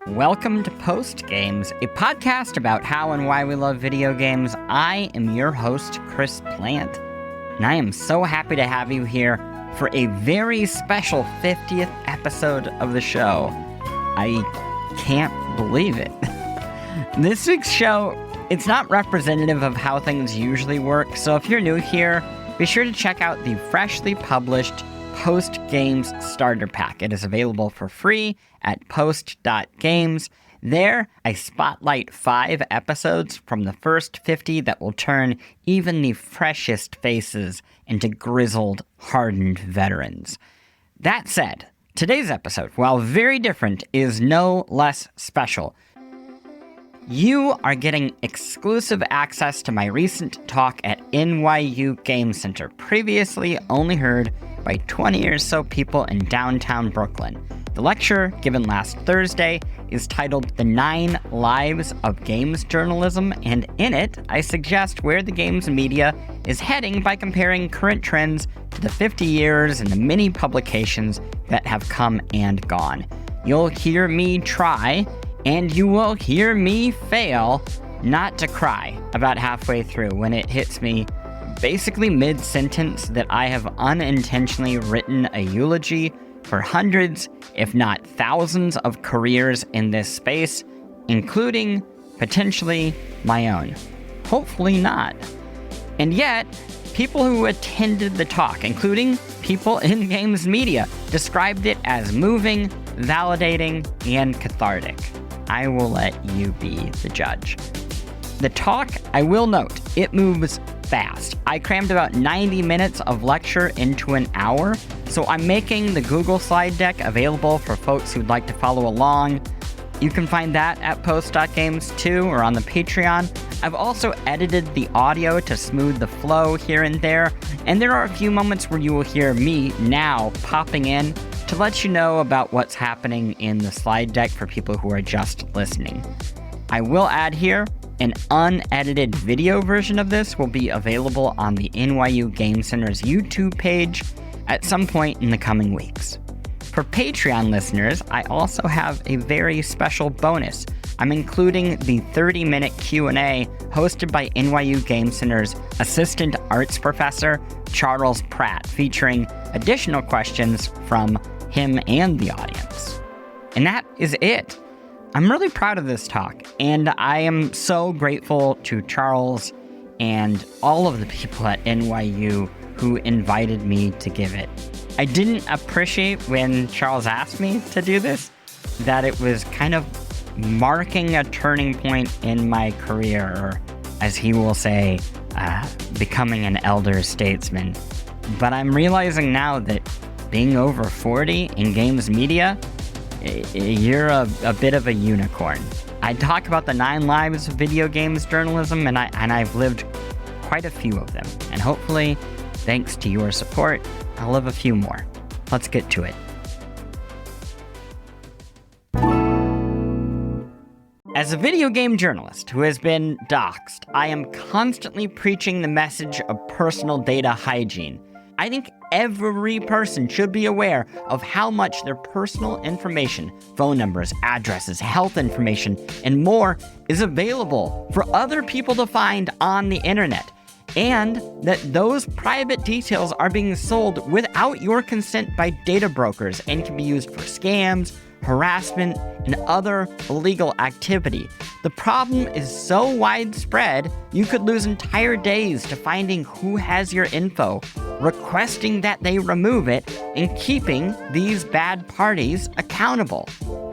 Welcome to Post Games, a podcast about how and why we love video games. I am your host, Chris Plant, and I am so happy to have you here for a very special 50th episode of the show. I can't believe it. This week's show, it's not representative of how things usually work, so if you're new here, be sure to check out the freshly published Post Games Starter Pack. It is available for free at post.games. There, I spotlight 5 episodes from the first 50 that will turn even the freshest faces into grizzled, hardened veterans. That said, today's episode, while very different, is no less special. You are getting exclusive access to my recent talk at NYU Game Center, previously only heard by 20 or so people in downtown Brooklyn. The lecture, given last Thursday, is titled The 9 Lives of Games Journalism, and in it, I suggest where the games media is heading by comparing current trends to the 50 years and the many publications that have come and gone. You'll hear me try, and you will hear me fail not to cry about halfway through when it hits me basically mid-sentence that I have unintentionally written a eulogy for hundreds, if not thousands, of careers in this space, including, potentially, my own. Hopefully not. And yet, people who attended the talk, including people in games media, described it as moving, validating, and cathartic. I will let you be the judge. The talk, I will note, it moves fast. I crammed about 90 minutes of lecture into an hour, so I'm making the Google slide deck available for folks who'd like to follow along. You can find that at post.games too, or on the Patreon. I've also edited the audio to smooth the flow here and there, and there are a few moments where you will hear me now popping in to let you know about what's happening in the slide deck for people who are just listening. I will add here, an unedited video version of this will be available on the NYU Game Center's YouTube page at some point in the coming weeks. For Patreon listeners, I also have a very special bonus. I'm including the 30-minute Q&A hosted by NYU Game Center's Assistant Arts Professor, Charles Pratt, featuring additional questions from him and the audience. And that is it. I'm really proud of this talk, and I am so grateful to Charles and all of the people at NYU who invited me to give it. I didn't appreciate when Charles asked me to do this, that it was kind of marking a turning point in my career, or as he will say, becoming an elder statesman. But I'm realizing now that being over 40 in games media, you're a bit of a unicorn. I talk about the 9 lives of video games journalism, and I've lived quite a few of them. And hopefully, thanks to your support, I'll live a few more. Let's get to it. As a video game journalist who has been doxxed, I am constantly preaching the message of personal data hygiene. I think every person should be aware of how much their personal information, phone numbers, addresses, health information, and more is available for other people to find on the internet, and that those private details are being sold without your consent by data brokers and can be used for scams, harassment, and other illegal activity. The problem is so widespread, you could lose entire days to finding who has your info, requesting that they remove it, and keeping these bad parties accountable.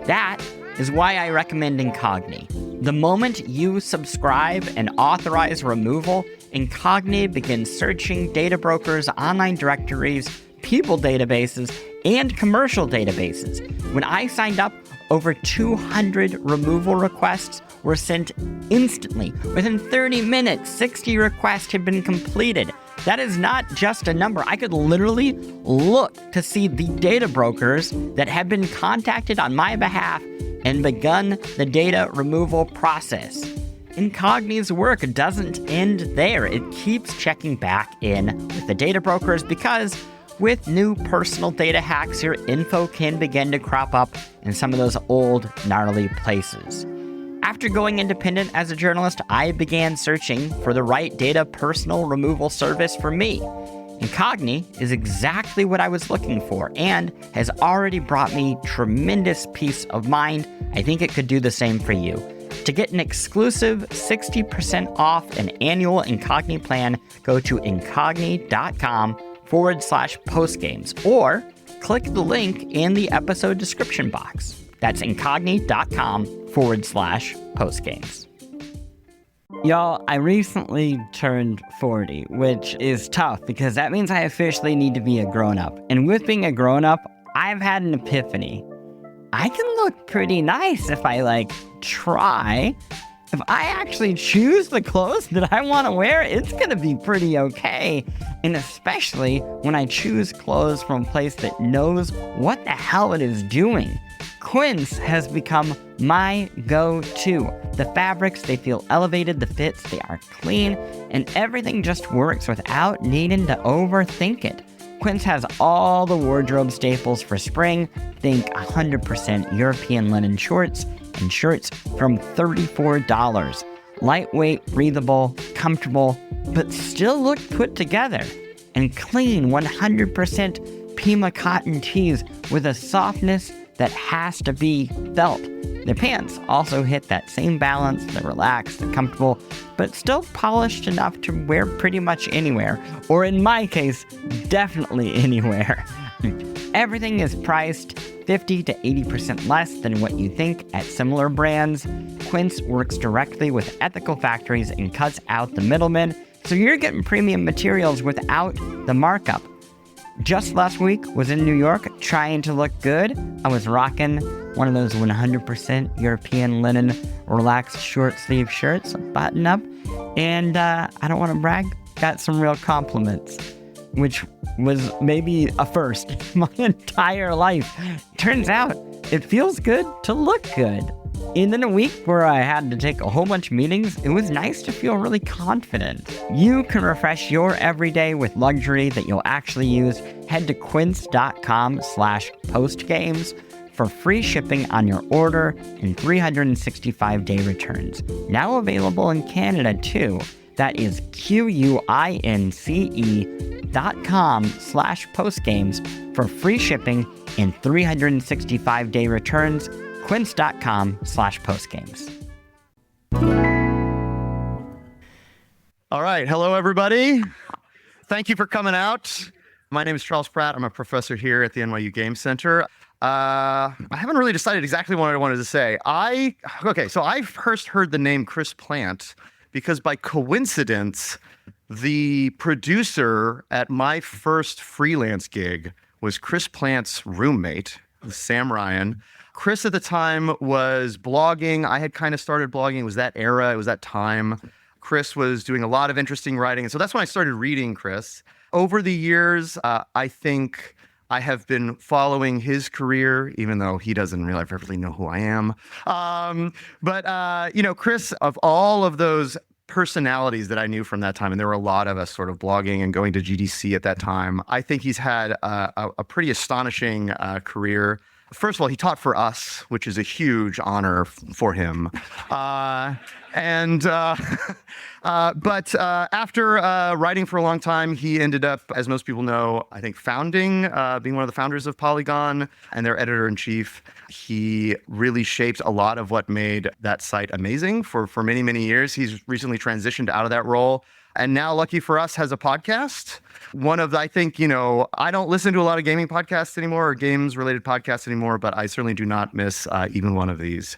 That is why I recommend Incogni. The moment you subscribe and authorize removal, Incogni begins searching data brokers, online directories, people databases, and commercial databases. When I signed up, over 200 removal requests were sent instantly. Within 30 minutes, 60 requests had been completed. That is not just a number. I could literally look to see the data brokers that have been contacted on my behalf and begun the data removal process. Incogni's work doesn't end there. It keeps checking back in with the data brokers because with new personal data hacks, your info can begin to crop up in some of those old, gnarly places. After going independent as a journalist, I began searching for the right data personal removal service for me. Incogni is exactly what I was looking for and has already brought me tremendous peace of mind. I think it could do the same for you. To get an exclusive 60% off an annual Incogni plan, go to incogni.com/postgames or click the link in the episode description box. That's incogni.com/postgames. Y'all, I recently turned 40, which is tough because that means I officially need to be a grown-up. And with being a grown-up, I've had an epiphany. I can look pretty nice if I, try. If I actually choose the clothes that I want to wear, it's going to be pretty okay. And especially when I choose clothes from a place that knows what the hell it is doing. Quince has become my go-to. The fabrics, they feel elevated, the fits, they are clean, and everything just works without needing to overthink it. Quince has all the wardrobe staples for spring. Think 100% European linen shorts and shirts from $34. Lightweight, breathable, comfortable, but still look put together. And clean 100% Pima cotton tees with a softness that has to be felt. Their pants also hit that same balance, they're relaxed, they're comfortable, but still polished enough to wear pretty much anywhere, or in my case, definitely anywhere. Everything is priced 50 to 80% less than what you think at similar brands. Quince works directly with ethical factories and cuts out the middlemen, so you're getting premium materials without the markup. Just last week was in New York trying to look good. I was rocking one of those 100% European linen relaxed short sleeve shirts, button up, and I don't want to brag, got some real compliments, which was maybe a first my entire life. Turns out it feels good to look good. And in a week where I had to take a whole bunch of meetings, it was nice to feel really confident. You can refresh your everyday with luxury that you'll actually use. Head to quince.com/postgames for free shipping on your order and 365-day returns. Now available in Canada too. That is QUINCE.com/postgames for free shipping and 365-day returns. Quince.com/postgames. All right. Hello, everybody. Thank you for coming out. My name is Charles Pratt. I'm a professor here at the NYU Game Center. I haven't really decided exactly what I wanted to say. So I first heard the name Chris Plant because by coincidence, the producer at my first freelance gig was Chris Plant's roommate, Sam Ryan. Chris at the time was blogging. I had kind of started blogging. It was that era. It was that time. Chris was doing a lot of interesting writing. And so that's when I started reading Chris. Over the years, I think I have been following his career, even though he doesn't really know who I am. Chris, of all of those personalities that I knew from that time, and there were a lot of us sort of blogging and going to GDC at that time, I think he's had a pretty astonishing career. First of all, he taught for us, which is a huge honor for him. But after writing for a long time, he ended up, as most people know, I think being one of the founders of Polygon and their editor-in-chief. He really shaped a lot of what made that site amazing for many, many years. He's recently transitioned out of that role. And now, lucky for us, has a podcast. I don't listen to a lot of gaming podcasts anymore or games-related podcasts anymore, but I certainly do not miss even one of these.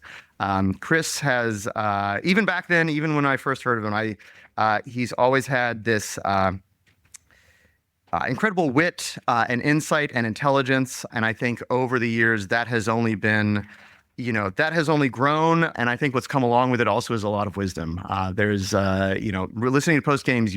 Chris has, even back then, even when I first heard of him, he's always had this incredible wit and insight and intelligence. And I think over the years, that has only grown. And I think what's come along with it also is a lot of wisdom. Listening to post games,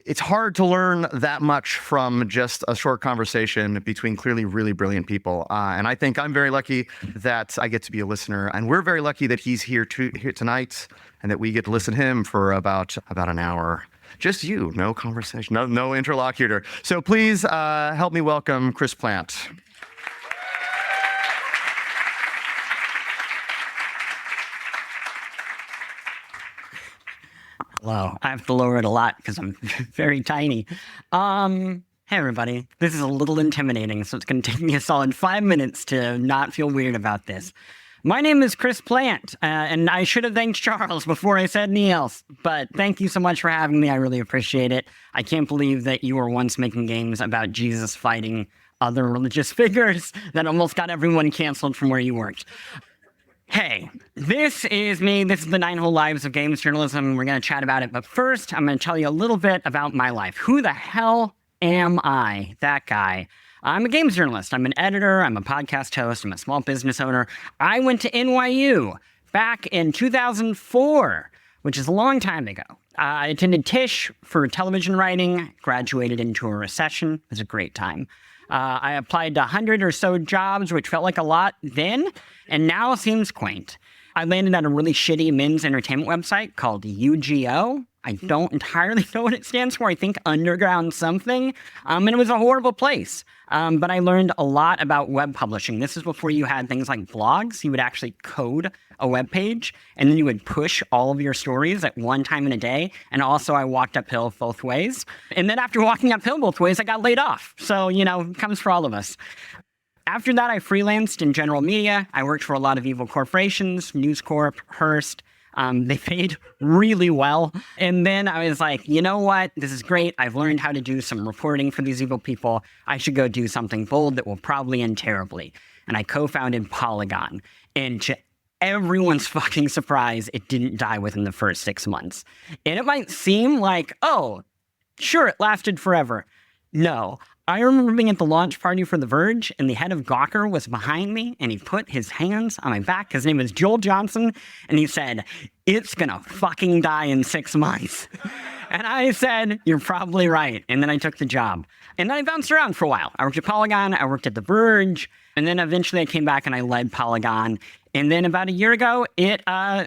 it's hard to learn that much from just a short conversation between clearly really brilliant people. And I think I'm very lucky that I get to be a listener. And we're very lucky that he's here tonight and that we get to listen to him for about an hour. Just you, no conversation, no interlocutor. So please help me welcome Chris Plant. Hello. I have to lower it a lot because I'm very tiny. Hey, everybody. This is a little intimidating, so it's going to take me a solid 5 minutes to not feel weird about this. My name is Chris Plant, and I should have thanked Charles before I said anything else, but thank you so much for having me. I really appreciate it. I can't believe that you were once making games about Jesus fighting other religious figures that almost got everyone canceled from where you worked. Hey, this is me. This is the 9 Whole Lives of Games Journalism. We're going to chat about it. But first, I'm going to tell you a little bit about my life. Who the hell am I? That guy. I'm a games journalist. I'm an editor. I'm a podcast host. I'm a small business owner. I went to NYU back in 2004, which is a long time ago. I attended Tisch for television writing, graduated into a recession. It was a great time. I applied to 100 or so jobs, which felt like a lot then, and now seems quaint. I landed at a really shitty men's entertainment website called UGO. I don't entirely know what it stands for. I think underground something. And it was a horrible place. But I learned a lot about web publishing. This is before you had things like blogs. You would actually code a web page, and then you would push all of your stories at one time in a day. And also, I walked uphill both ways. And then after walking uphill both ways, I got laid off. So, it comes for all of us. After that, I freelanced in general media. I worked for a lot of evil corporations, News Corp, Hearst. They paid really well. And then I was like, you know what? This is great. I've learned how to do some reporting for these evil people. I should go do something bold that will probably end terribly. And I co-founded Polygon. And to everyone's fucking surprise, it didn't die within the first 6 months. And it might seem like, oh, sure, it lasted forever. No. I remember being at the launch party for The Verge, and the head of Gawker was behind me, and he put his hands on my back. His name was Joel Johnson, and he said, "It's gonna fucking die in 6 months." And I said, "You're probably right." And then I took the job. And then I bounced around for a while. I worked at Polygon, I worked at The Verge, and then eventually I came back and I led Polygon. And then about a year ago, it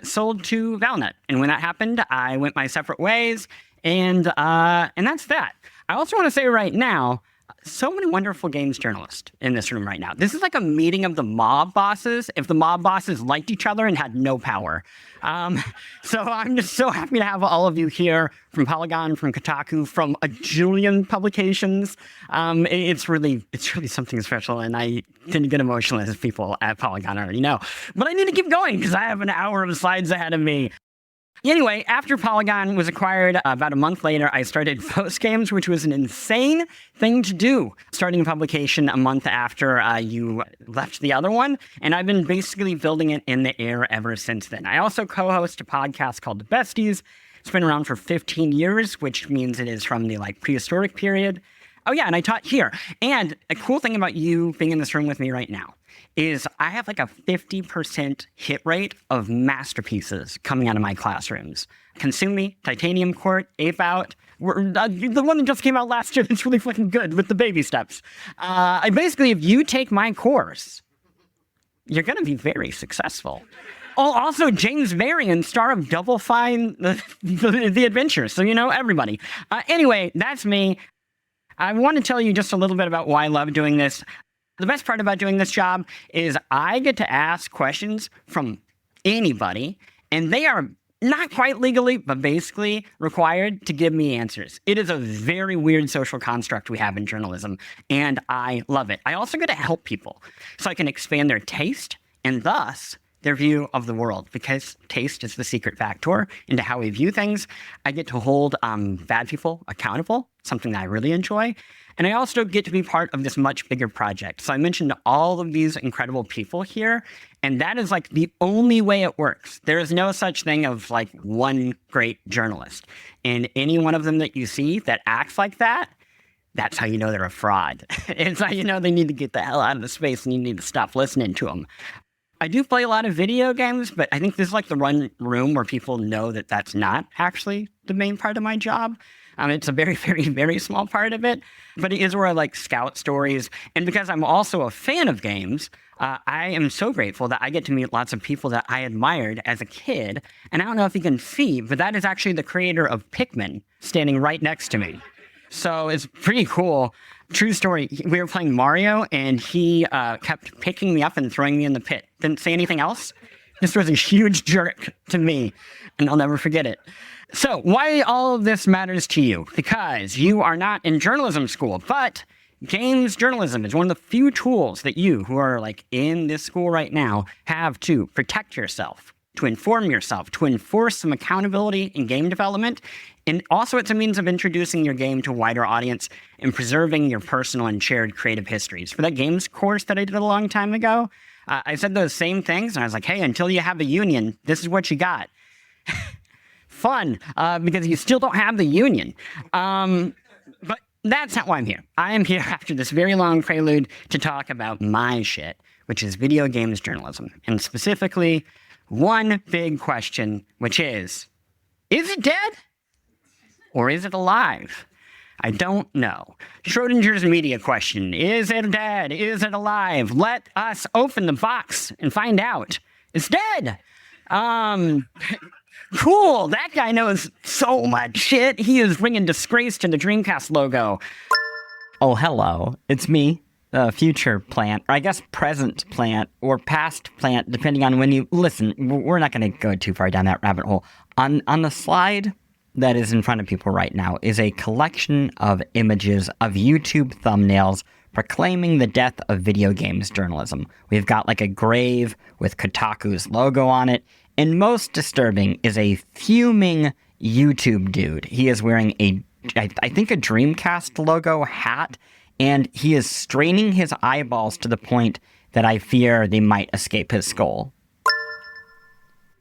sold to Valnet. And when that happened, I went my separate ways, and that's that. I also want to say right now, so many wonderful games journalists in this room right now. This is like a meeting of the mob bosses, if the mob bosses liked each other and had no power. So I'm just so happy to have all of you here from Polygon, from Kotaku, from a jillion publications. It's really something special, and I tend to get emotional, as people at Polygon already know. But I need to keep going because I have an hour of slides ahead of me. Anyway, after Polygon was acquired, about a month later, I started Post Games, which was an insane thing to do, starting a publication a month after you left the other one. And I've been basically building it in the air ever since then. I also co-host a podcast called The Besties. It's been around for 15 years, which means it is from the prehistoric period. Oh yeah, and I taught here. And a cool thing about you being in this room with me right now is I have a 50% hit rate of masterpieces coming out of my classrooms. Consume Me, Titanium Court, Ape Out, the one that just came out last year that's really fucking good with the baby steps. Basically, if you take my course, you're going to be very successful. Oh, also James Marion, star of Double Fine, the Adventure. So, everybody. Anyway, that's me. I want to tell you just a little bit about why I love doing this. The best part about doing this job is I get to ask questions from anybody, and they are not quite legally, but basically required to give me answers. It is a very weird social construct we have in journalism, and I love it. I also get to help people so I can expand their taste and thus their view of the world, because taste is the secret factor into how we view things. I get to hold bad people accountable, something that I really enjoy. And I also get to be part of this much bigger project. So I mentioned all of these incredible people here, and that is the only way it works. There is no such thing of one great journalist. And any one of them that you see that acts like that, that's how you know they're a fraud. It's how you know they need to get the hell out of the space and you need to stop listening to them. I do play a lot of video games, but I think this is the one room where people know that that's not actually the main part of my job. It's a very, very, very small part of it, but it is where I like scout stories. And because I'm also a fan of games, I am so grateful that I get to meet lots of people that I admired as a kid. And I don't know if you can see, but that is actually the creator of Pikmin standing right next to me. So it's pretty cool. True story. We were playing Mario, and he kept picking me up and throwing me in the pit. Didn't say anything else. This was a huge jerk to me, and I'll never forget it. So why all of this matters to you? Because you are not in journalism school, but games journalism is one of the few tools that you, who are like in this school right now, have to protect yourself, to inform yourself, to enforce some accountability in game development. And also it's a means of introducing your game to a wider audience and preserving your personal and shared creative histories. For that games course that I did a long time ago, I said those same things, and I was like, hey, until you have a union, this is what you got. Fun, because you still don't have the union. But that's not why I'm here. I am here after this very long prelude to talk about my shit, which is video games journalism. And specifically, one big question, which is it dead? Or is it alive? I don't know. Schrodinger's media question. Is it dead? Is it alive? Let us open the box and find out. It's dead. Cool. That guy knows so much shit. He is bringing disgrace to the Dreamcast logo. Oh, hello. It's me, future plant, or I guess present plant, or past plant, depending on when you listen. We're not going to go too far down that rabbit hole. On the slide that is in front of people right now is a collection of images of YouTube thumbnails proclaiming the death of video games journalism. We've got like a grave with Kotaku's logo on it, and most disturbing is a fuming YouTube dude. He is wearing I think a Dreamcast logo hat, and he is straining his eyeballs to the point that I fear they might escape his skull.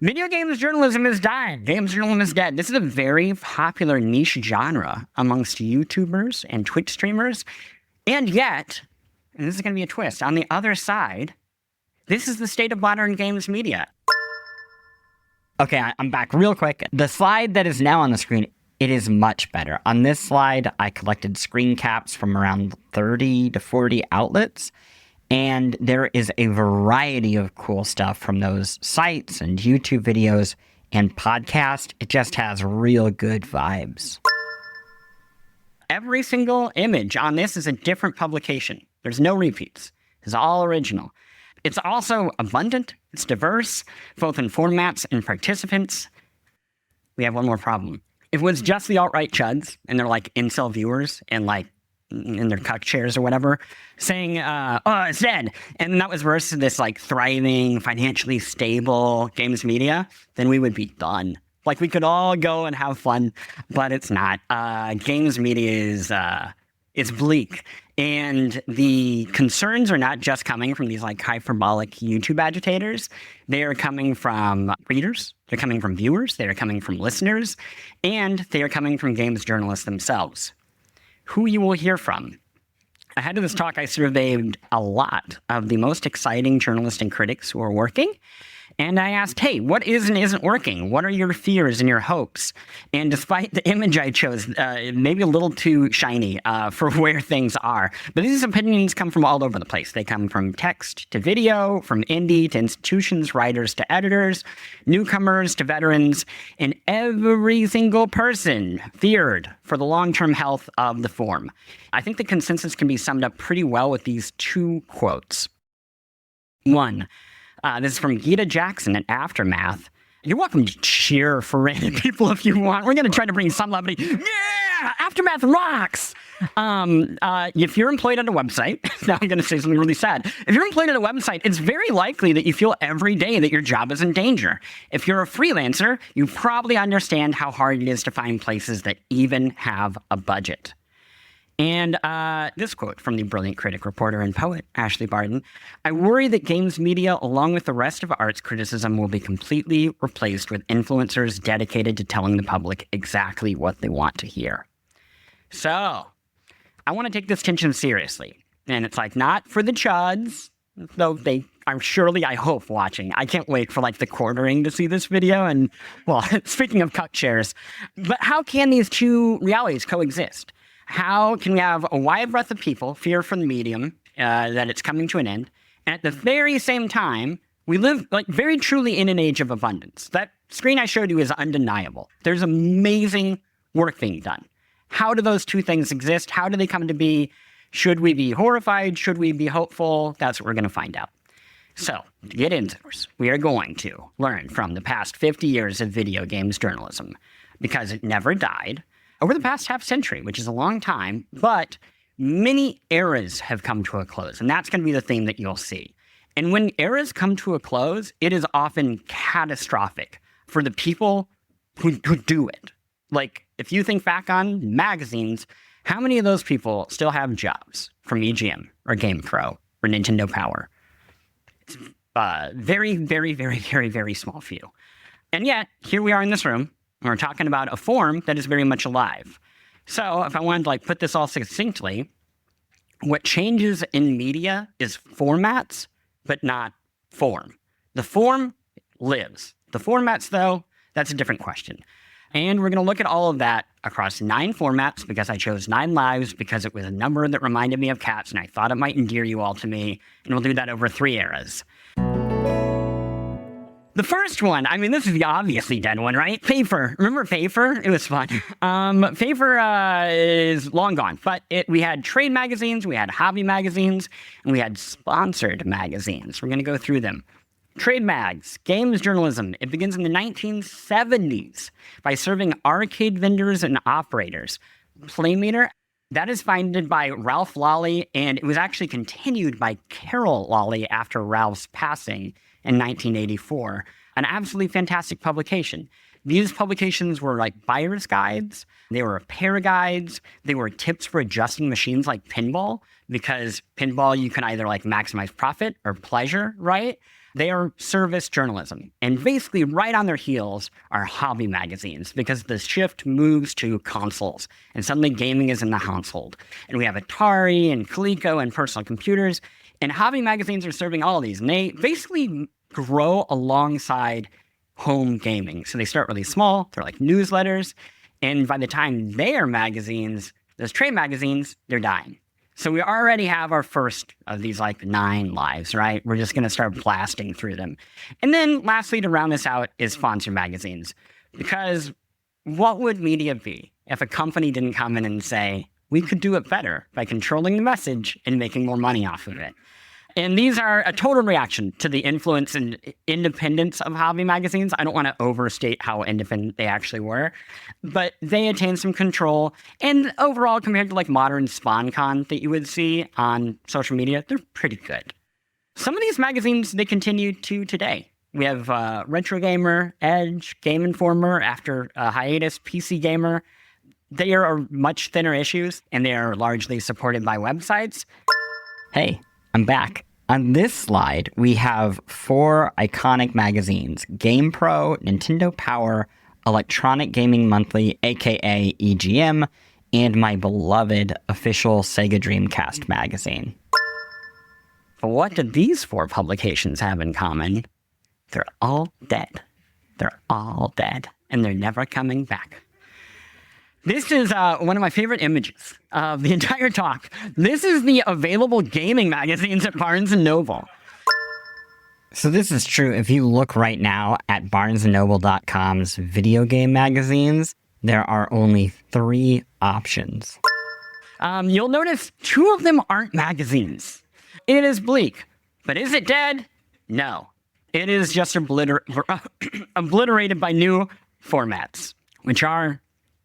Video games journalism is dying. Games journalism is dead. This is a very popular niche genre amongst YouTubers and Twitch streamers. And yet, and this is going to be a twist, on the other side, this is the state of modern games media. Okay, I'm back real quick. The slide that is now on the screen, it is much better. On this slide, I collected screen caps from around 30 to 40 outlets. And there is a variety of cool stuff from those sites and YouTube videos and podcasts. It just has real good vibes. Every single image on this is a different publication. There's no repeats. It's all original. It's also abundant. It's diverse, both in formats and participants. We have one more problem. If it was just the alt-right chuds, and they're like incel viewers and like in their cuck chairs or whatever, saying, oh, it's dead. And that was versus this like thriving, financially stable games media, then we would be done. Like we could all go and have fun, but it's not. Games media is bleak. And the concerns are not just coming from these like hyperbolic YouTube agitators. They are coming from readers. They're coming from viewers. They are coming from listeners. And they are coming from games journalists themselves. Who you will hear from. Ahead of this talk, I surveyed a lot of the most exciting journalists and critics who are working. And I asked, hey, what is and isn't working? What are your fears and your hopes? And despite the image I chose, maybe a little too shiny for where things are. But these opinions come from all over the place. They come from text to video, from indie to institutions, writers to editors, newcomers to veterans, and every single person feared for the long-term health of the form. I think the consensus can be summed up pretty well with these two quotes. One, this is from Gita Jackson at Aftermath. You're welcome to cheer for random people if you want. We're going to try to bring some levity. Yeah! Aftermath rocks! If you're employed at a website, now I'm going to say something really sad. If you're employed at a website, it's very likely that you feel every day that your job is in danger. If you're a freelancer, you probably understand how hard it is to find places that even have a budget. And this quote from the brilliant critic, reporter, and poet, Ashley Barden. I worry that games media, along with the rest of arts criticism, will be completely replaced with influencers dedicated to telling the public exactly what they want to hear. So, I want to take this tension seriously. And it's like, not for the chuds, though they I hope watching. I can't wait for like the quartering to see this video. And well, speaking of cuck shares, but how can these two realities coexist? How can we have a wide breadth of people fear for the medium, that it's coming to an end, and at the very same time, we live like very truly in an age of abundance. That screen I showed you is undeniable. There's amazing work being done. How do those two things exist? How do they come to be? Should we be horrified? Should we be hopeful? That's what we're going to find out. So, to get into this, we are going to learn from the past 50 years of video games journalism, because it never died, over the past half century, which is a long time, but many eras have come to a close, and that's going to be the theme that you'll see. And when eras come to a close, it is often catastrophic for the people who do it. Like, if you think back on magazines, how many of those people still have jobs from EGM or GamePro or Nintendo Power? It's very, very, very, very, very small few. And yet, here we are in this room, and we're talking about a form that is very much alive. So, if I wanted to like put this all succinctly, what changes in media is formats, but not form. The form lives. The formats, though, that's a different question. And we're going to look at all of that across 9 formats, because I chose 9 lives because it was a number that reminded me of cats, and I thought it might endear you all to me. And we'll do that over 3 eras. The first one, I mean, this is the obviously dead one, right? Paper. Remember Paper? It was fun. Paper is long gone, but we had trade magazines, we had hobby magazines, and we had sponsored magazines. We're going to go through them. Trade mags, games journalism. It begins in the 1970s by serving arcade vendors and operators. Playmeter, that is founded by Ralph Lawley, and it was actually continued by Carol Lawley after Ralph's passing in 1984. An absolutely fantastic publication. These publications were like buyer's guides, they were repair guides, they were tips for adjusting machines like pinball, because pinball you can either like maximize profit or pleasure, right? They are service journalism. And basically right on their heels are hobby magazines, because the shift moves to consoles, and suddenly gaming is in the household. And we have Atari and Coleco and personal computers, and hobby magazines are serving all of these. And they basically grow alongside home gaming. So they start really small, they're like newsletters, and by the time they are magazines, those trade magazines, they're dying. So we already have our first of these like 9 lives, right? We're just going to start blasting through them. And then lastly, to round this out, is sponsor magazines. Because what would media be if a company didn't come in and say, we could do it better by controlling the message and making more money off of it? And these are a total reaction to the influence and independence of hobby magazines. I don't want to overstate how independent they actually were, but they attained some control. And overall, compared to like modern SpawnCon that you would see on social media, they're pretty good. Some of these magazines, they continue to today. We have Retro Gamer, Edge, Game Informer, after hiatus, PC Gamer. They are much thinner issues, and they are largely supported by websites. Hey, I'm back. On this slide, we have 4 iconic magazines: GamePro, Nintendo Power, Electronic Gaming Monthly, aka EGM, and my beloved official Sega Dreamcast magazine. But what do these 4 publications have in common? They're all dead. They're all dead, and they're never coming back. This is one of my favorite images of the entire talk. This is the available gaming magazines at Barnes & Noble. So this is true. If you look right now at barnesandnoble.com's video game magazines, there are only 3 options. You'll notice 2 of them aren't magazines. It is bleak. But is it dead? No. It is just obliterated by new formats, which are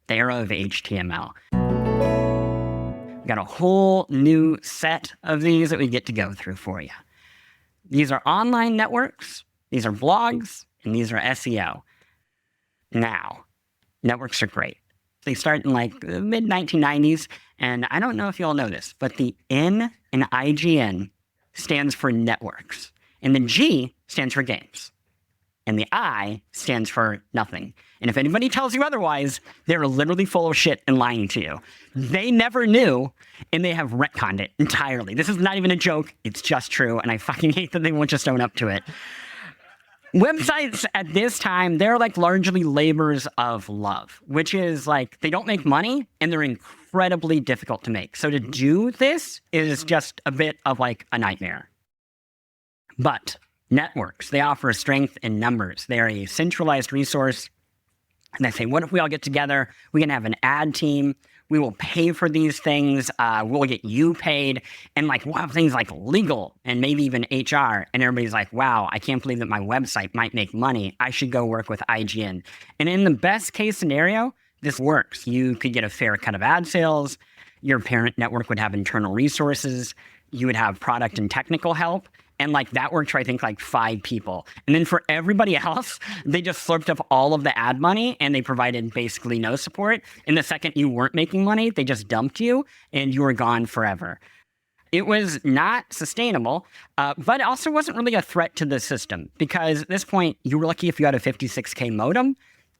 the era of HTML. We've got a whole new set of these that we get to go through for you. These are online networks, these are blogs, and these are SEO. Now, networks are great. They start in like the mid-1990s, and I don't know if you all know this, but the N in IGN stands for networks, and the G stands for games. and the I stands for nothing. And if anybody tells you otherwise, they're literally full of shit and lying to you. They never knew, and they have retconned it entirely. This is not even a joke. It's just true, and I fucking hate that they won't just own up to it. Websites at this time, they're like largely labors of love, which is like they don't make money and they're incredibly difficult to make. So to do this is just a bit of like a nightmare. But networks, they offer strength in numbers. They're a centralized resource. And they say, what if we all get together? We can have an ad team. We will pay for these things. We'll get you paid. And like, we'll have things like legal and maybe even HR. And everybody's like, wow, I can't believe that my website might make money. I should go work with IGN. And in the best case scenario, this works. You could get a fair cut of ad sales. Your parent network would have internal resources. You would have product and technical help. And like that worked for, I think, like 5 people. And then for everybody else, they just slurped up all of the ad money and they provided basically no support. And the second you weren't making money, they just dumped you and you were gone forever. It was not sustainable, but it also wasn't really a threat to the system because at this point, you were lucky if you had a 56K modem.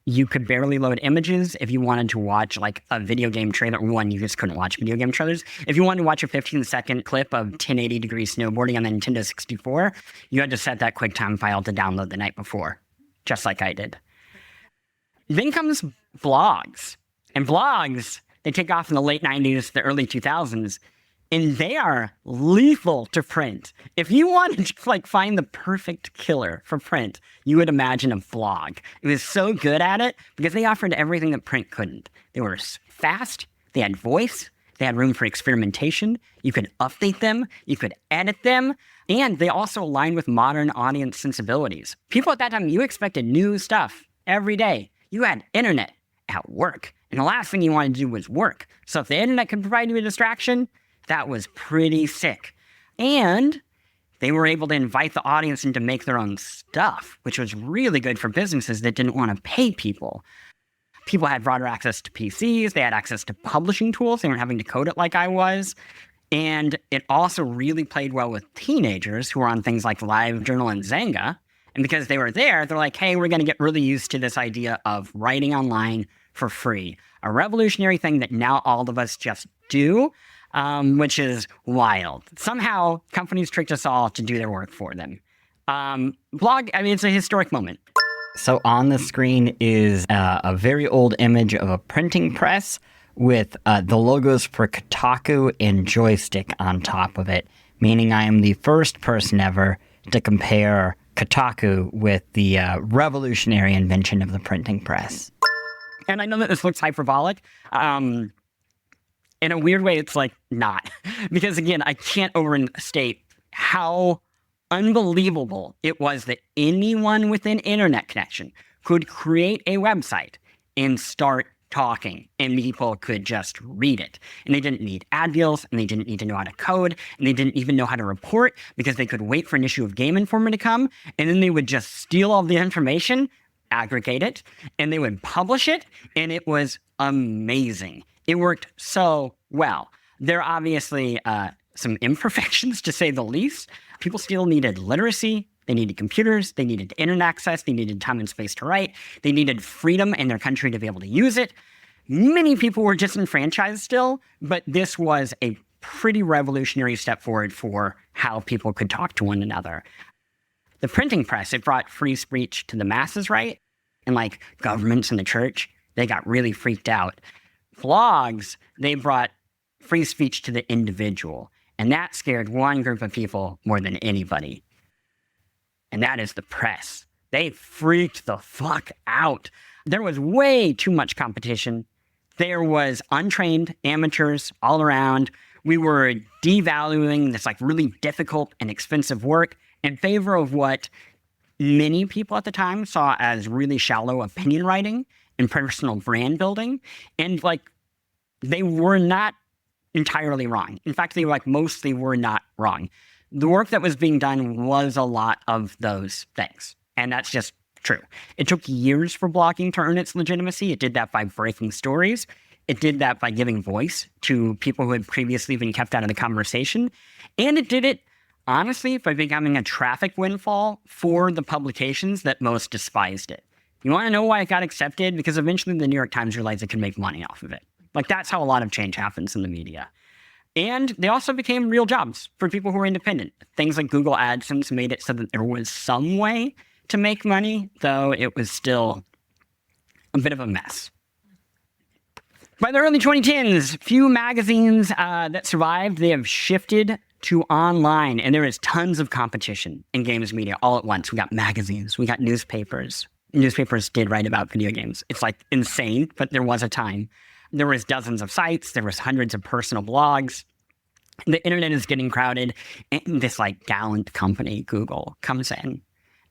You could barely load images. If you wanted to watch like a video game trailer, one, you just couldn't watch video game trailers. If you wanted to watch a 15-second clip of 1080 degree snowboarding on the Nintendo 64, you had to set that QuickTime file to download the night before, just like I did. Then comes blogs. And blogs, they take off in the late 90s, the early 2000s, and they are lethal to print. If you wanted to like find the perfect killer for print, you would imagine a blog. It was so good at it because they offered everything that print couldn't. They were fast, they had voice, they had room for experimentation, you could update them, you could edit them, and they also aligned with modern audience sensibilities. People at that time, you expected new stuff every day. You had internet at work, and the last thing you wanted to do was work. So if the internet could provide you a distraction, that was pretty sick. And they were able to invite the audience in to make their own stuff, which was really good for businesses that didn't want to pay people. People had broader access to PCs. They had access to publishing tools. They weren't having to code it like I was. And it also really played well with teenagers who were on things like LiveJournal and Zanga. And because they were there, they're like, hey, we're going to get really used to this idea of writing online for free. A revolutionary thing that now all of us just do. Which is wild. Somehow, companies tricked us all to do their work for them. Blog, I mean, it's a historic moment. So on the screen is a very old image of a printing press with the logos for Kotaku and Joystick on top of it, meaning I am the first person ever to compare Kotaku with the revolutionary invention of the printing press. And I know that this looks hyperbolic. In a weird way, it's like not. Because again, I can't overstate how unbelievable it was that anyone with an internet connection could create a website and start talking, and people could just read it. And they didn't need ad deals, and they didn't need to know how to code, and they didn't even know how to report because they could wait for an issue of Game Informer to come, and then they would just steal all the information, aggregate it, and they would publish it, and it was amazing. It worked so well. There are obviously some imperfections, to say the least. People still needed literacy. They needed computers. They needed internet access. They needed time and space to write. They needed freedom in their country to be able to use it. Many people were disenfranchised still, but this was a pretty revolutionary step forward for how people could talk to one another. The printing press, it brought free speech to the masses, right? And like governments and the church, they got really freaked out. Blogs, they brought free speech to the individual. And that scared one group of people more than anybody. And that is the press. They freaked the fuck out. There was way too much competition. There was untrained amateurs all around. We were devaluing this like really difficult and expensive work in favor of what many people at the time saw as really shallow opinion writing and personal brand building. And like, they were not entirely wrong. In fact, they like mostly were not wrong. The work that was being done was a lot of those things. And that's just true. It took years for blogging to earn its legitimacy. It did that by breaking stories. It did that by giving voice to people who had previously been kept out of the conversation. And it did it honestly by becoming a traffic windfall for the publications that most despised it. You want to know why it got accepted? Because eventually the New York Times realized it could make money off of it. Like, that's how a lot of change happens in the media. And they also became real jobs for people who were independent. Things like Google AdSense made it so that there was some way to make money, though it was still a bit of a mess. By the early 2010s, few magazines that survived, they have shifted to online, and there is tons of competition in games media all at once. We got magazines, we got newspapers. Newspapers did write about video games. It's like insane, but there was a time. There was dozens of sites, there was hundreds of personal blogs. The internet is getting crowded, and this like gallant company, Google, comes in,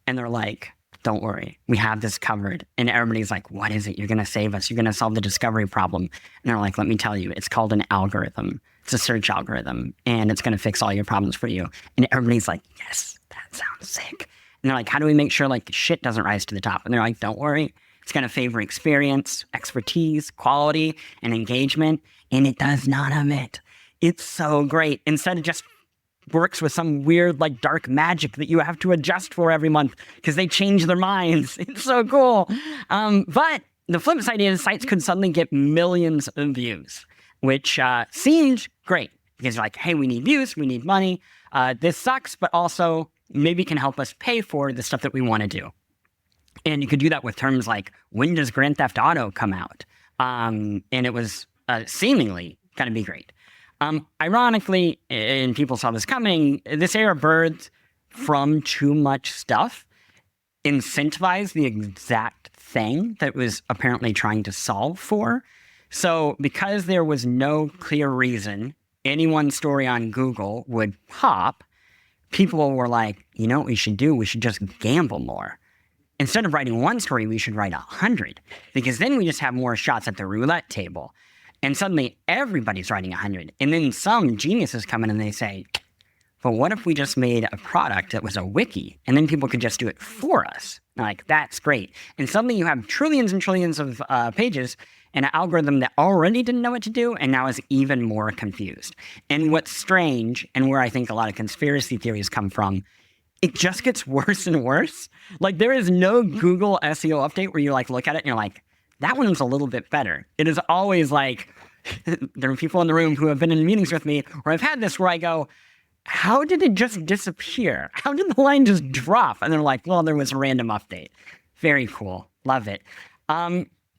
and they're like, don't worry, we have this covered. And everybody's like, what is it? You're going to save us. You're going to solve the discovery problem. And they're like, let me tell you, it's called an algorithm. It's a search algorithm, and it's going to fix all your problems for you. And everybody's like, yes, that sounds sick. And they're like, how do we make sure like shit doesn't rise to the top? And they're like, don't worry. It's going to favor experience, expertise, quality, and engagement. And it does none of it. It's so great. Instead, it just works with some weird like dark magic that you have to adjust for every month because they change their minds. It's so cool. But the flip side is sites could suddenly get millions of views, which seemed great because you're like, hey, we need views, we need money. This sucks, but also maybe can help us pay for the stuff that we want to do. And you could do that with terms like, when does Grand Theft Auto come out? And it was seemingly going to be great. Ironically, and people saw this coming, this era birthed from too much stuff, incentivized the exact thing that was apparently trying to solve for. So because there was no clear reason any one story on Google would pop, people were like, you know what we should do? We should just gamble more. Instead of writing one story, we should write 100, because then we just have more shots at the roulette table. And suddenly everybody's writing 100. And then some geniuses come in and they say, but what if we just made a product that was a wiki and then people could just do it for us? And like, that's great. And suddenly you have trillions and trillions of pages and an algorithm that already didn't know what to do and now is even more confused. And what's strange, and where I think a lot of conspiracy theories come from, it just gets worse and worse. Like, there is no Google SEO update where you like look at it and you're like, that one's a little bit better. It is always like, there are people in the room who have been in meetings with me where I've had this where I go, how did it just disappear? How did the line just drop? And they're like, well, there was a random update. Very cool. Love it.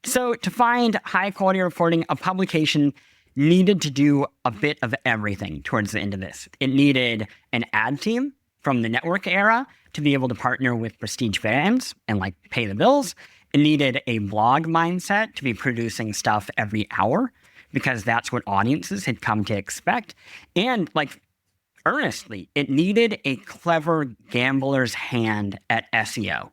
So to find high quality reporting, a publication needed to do a bit of everything towards the end of this. It needed an ad team from the network era to be able to partner with prestige brands and like pay the bills. It needed a blog mindset to be producing stuff every hour because that's what audiences had come to expect. And like, earnestly, it needed a clever gambler's hand at SEO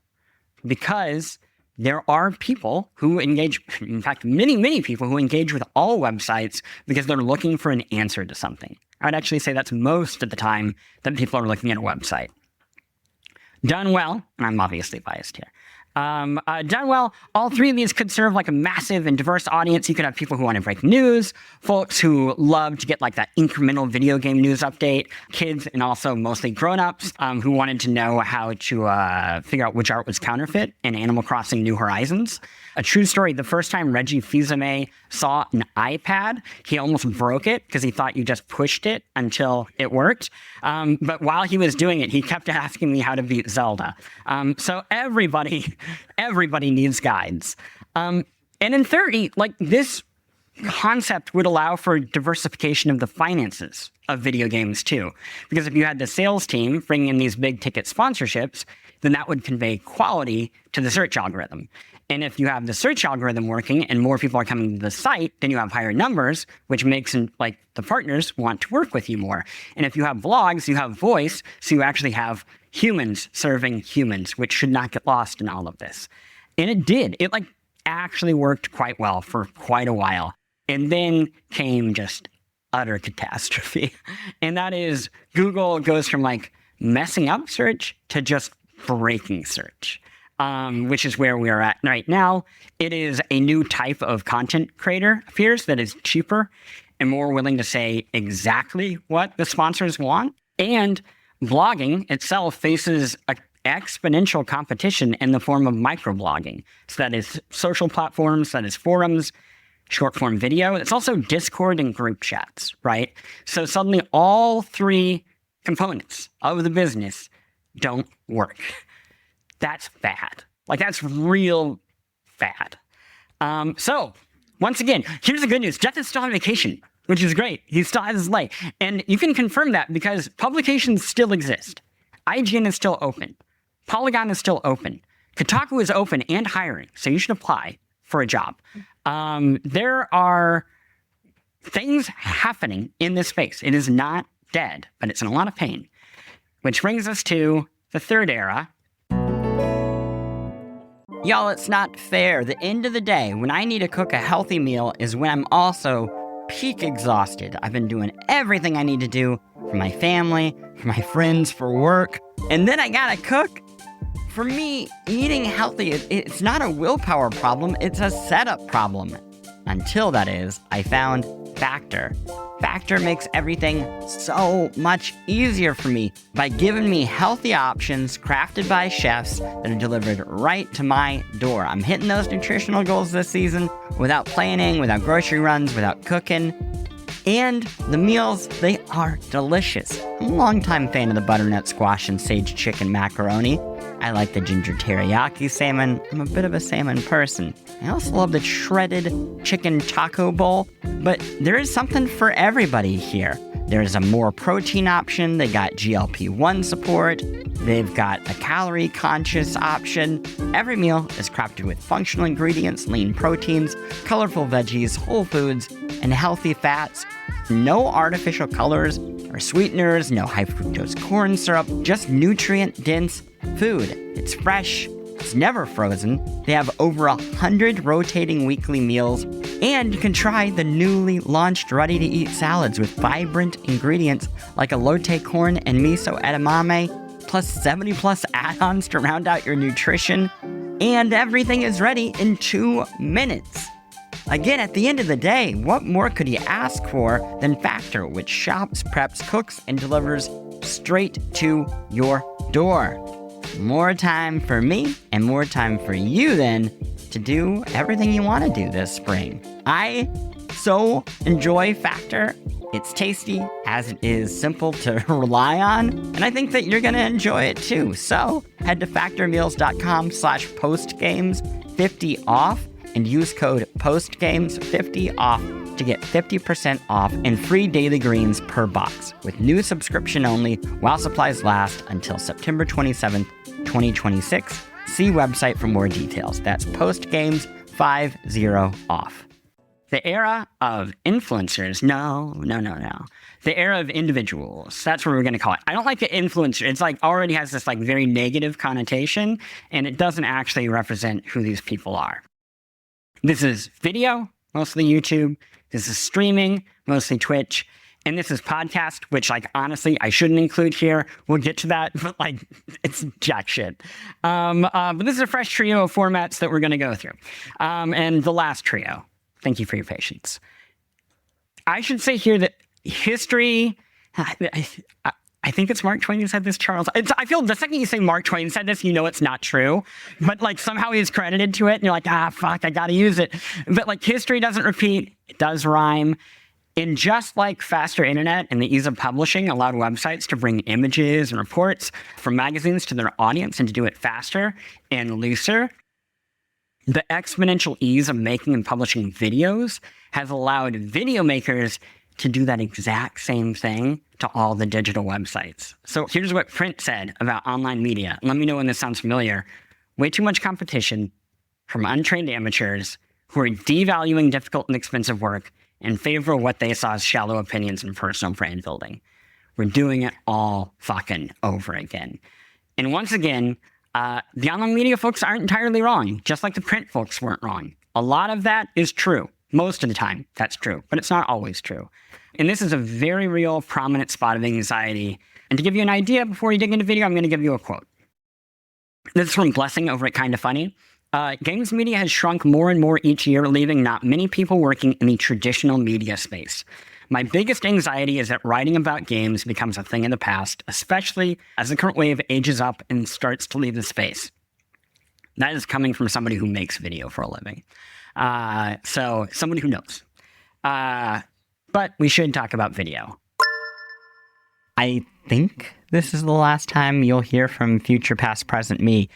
because there are people who engage, in fact, many, many people who engage with all websites because they're looking for an answer to something. I'd actually say that's most of the time that people are looking at a website. Done well, and I'm obviously biased here. Done well, all three of these could serve like a massive and diverse audience. You could have people who want to break news, folks who love to get like that incremental video game news update, kids and also mostly grown-ups who wanted to know how to figure out which art was counterfeit in Animal Crossing New Horizons. A true story, the first time Reggie Fils-Aimé saw an iPad, he almost broke it because he thought you just pushed it until it worked. But while he was doing it, he kept asking me how to beat Zelda. So everybody needs guides. And in theory, like, this concept would allow for diversification of the finances of video games too. Because if you had the sales team bringing in these big ticket sponsorships, then that would convey quality to the search algorithm. And if you have the search algorithm working and more people are coming to the site, then you have higher numbers, which makes like the partners want to work with you more. And if you have blogs, you have voice, so you actually have humans serving humans, which should not get lost in all of this. And it did. It like actually worked quite well for quite a while. And then came just utter catastrophe. And that is Google goes from like messing up search to just breaking search. Which is where we are at right now. It is a new type of content creator appears that is cheaper and more willing to say exactly what the sponsors want. And blogging itself faces exponential competition in the form of microblogging. So that is social platforms, that is forums, short form video. It's also Discord and group chats, right? So suddenly all three components of the business don't work. That's bad. Like, that's real bad. So once again, here's the good news. Jeff is still on vacation, which is great. He still has his light. And you can confirm that because publications still exist. IGN is still open. Polygon is still open. Kotaku is open and hiring, so you should apply for a job. There are things happening in this space. It is not dead, but it's in a lot of pain. Which brings us to the third era. Y'all, it's not fair. The end of the day, when I need to cook a healthy meal, is when I'm also peak exhausted. I've been doing everything I need to do for my family, for my friends, for work, and then I gotta cook. For me, eating healthy, it's not a willpower problem, it's a setup problem. Until, that is, I found Factor. Factor makes everything so much easier for me by giving me healthy options crafted by chefs that are delivered right to my door. I'm hitting those nutritional goals this season without planning, without grocery runs, without cooking. And the meals, they are delicious. I'm a longtime fan of the butternut squash and sage chicken macaroni. I like the ginger teriyaki salmon. I'm a bit of a salmon person. I also love the shredded chicken taco bowl. But there is something for everybody here. There's a more protein option. They got GLP-1 support. They've got a calorie-conscious option. Every meal is crafted with functional ingredients, lean proteins, colorful veggies, whole foods, and healthy fats. No artificial colors or sweeteners, no high fructose corn syrup, just nutrient-dense food. It's fresh, it's never frozen. They have over 100 rotating weekly meals, and you can try the newly launched ready-to-eat salads with vibrant ingredients like elote corn and miso edamame, plus 70 plus add-ons to round out your nutrition, and everything is ready in 2 minutes. Again, at the end of the day, what more could you ask for than Factor, which shops, preps, cooks, and delivers straight to your door? More time for me and more time for you then to do everything you want to do this spring. I so enjoy Factor. It's tasty as it is simple to rely on, and I think that you're going to enjoy it too. So head to factormeals.com/postgames50 off and use code postgames50 off to get 50% off and free daily greens per box with new subscription only while supplies last until September 27th, 2026. See website for more details. That's postgames50 off. The era of influencers. No. The era of individuals. That's what we're going to call it. I don't like the influencer. It's like already has this like very negative connotation, and it doesn't actually represent who these people are. This is video, mostly YouTube. This is streaming, mostly Twitch. And this is podcast, which, like, honestly, I shouldn't include here. We'll get to that, but, like, it's jack shit. But this is a fresh trio of formats that we're going to go through. And the last trio, thank you for your patience. I should say here that history, I think it's Mark Twain who said this, Charles. I feel the second you say Mark Twain said this, you know it's not true. But, like, somehow he's credited to it, and you're like, fuck, I got to use it. But, like, history doesn't repeat. It does rhyme. And just like faster internet and the ease of publishing allowed websites to bring images and reports from magazines to their audience and to do it faster and looser, the exponential ease of making and publishing videos has allowed video makers to do that exact same thing to all the digital websites. So here's what Print said about online media. Let me know when this sounds familiar. Way too much competition from untrained amateurs who are devaluing difficult and expensive work in favor of what they saw as shallow opinions and personal brand building. We're doing it all fucking over again. And once again, the online media folks aren't entirely wrong, just like the print folks weren't wrong. A lot of that is true. Most of the time, that's true, but it's not always true. And this is a very real, prominent spot of anxiety. And to give you an idea, before you dig into video, I'm going to give you a quote. This is from Blessing over at Kinda Funny. Games media has shrunk more and more each year, leaving not many people working in the traditional media space. My biggest anxiety is that writing about games becomes a thing in the past, especially as the current wave ages up and starts to leave the space. That is coming from somebody who makes video for a living. So somebody who knows. But we should talk about video. I think this is the last time you'll hear from future, past, present me.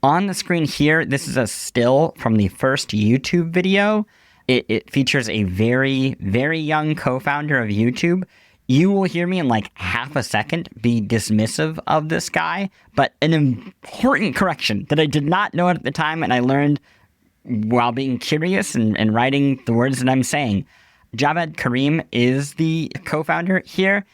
On the screen here, this is a still from the first YouTube video. It features a very, very young co-founder of YouTube. You will hear me in like half a second be dismissive of this guy, but an important correction that I did not know at the time and I learned while being curious and writing the words that I'm saying. Javed Karim is the co-founder here,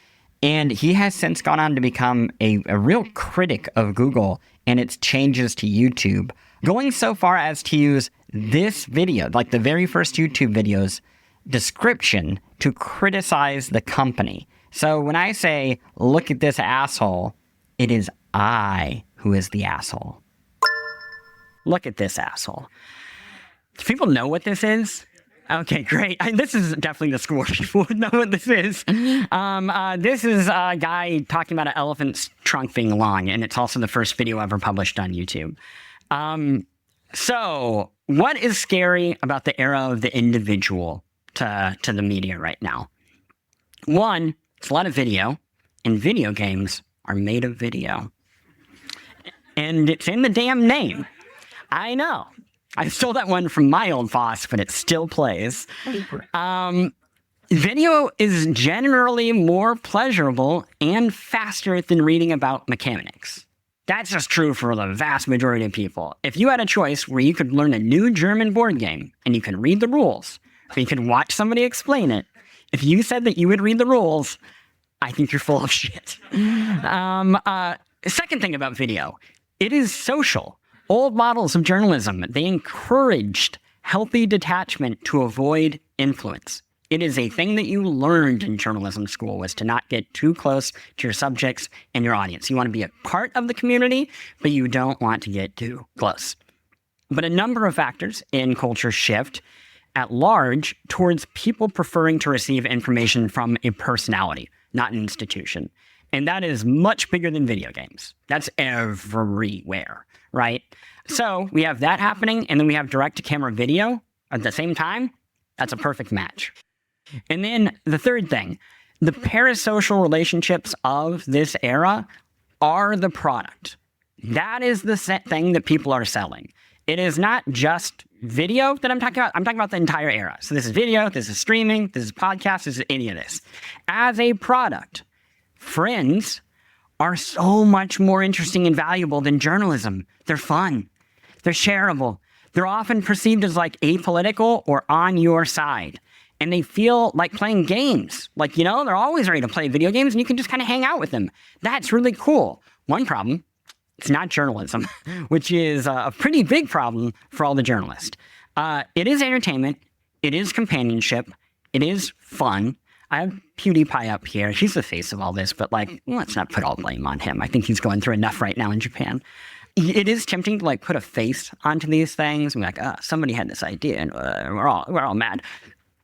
and he has since gone on to become a real critic of Google and its changes to YouTube, going so far as to use this video, like the very first YouTube video's description, to criticize the company. So when I say, look at this asshole, it is I who is the asshole. Look at this asshole. Do people know what this is? Okay, great. This is definitely the school. People would know what this is. This is a guy talking about an elephant's trunk being long, and it's also the first video ever published on YouTube. So what is scary about the era of the individual to the media right now? One, it's a lot of video, and video games are made of video. And it's in the damn name. I know. I stole that one from my old boss, but it still plays. Video is generally more pleasurable and faster than reading about mechanics. That's just true for the vast majority of people. If you had a choice where you could learn a new German board game and you could read the rules, or you could watch somebody explain it, if you said that you would read the rules, I think you're full of shit. Second thing about video, it is social. Old models of journalism, they encouraged healthy detachment to avoid influence. It is a thing that you learned in journalism school, was to not get too close to your subjects and your audience. You want to be a part of the community, but you don't want to get too close. But a number of factors in culture shift at large towards people preferring to receive information from a personality, not an institution. And that is much bigger than video games. That's everywhere, right? So we have that happening, and then we have direct-to-camera video at the same time. That's a perfect match. And then the third thing, the parasocial relationships of this era are the product. That is the thing that people are selling. It is not just video that I'm talking about. I'm talking about the entire era. So this is video, this is streaming, this is podcast, this is any of this. As a product, friends are so much more interesting and valuable than journalism. They're fun. They're shareable. They're often perceived as like apolitical or on your side. And they feel like playing games. Like, you know, they're always ready to play video games and you can just kind of hang out with them. That's really cool. One problem, it's not journalism, which is a pretty big problem for all the journalists. It is entertainment. It is companionship. It is fun. I have PewDiePie up here. He's the face of all this, but like, let's not put all blame on him. I think he's going through enough right now in Japan. It is tempting to like put a face onto these things and be like, somebody had this idea and we're all mad.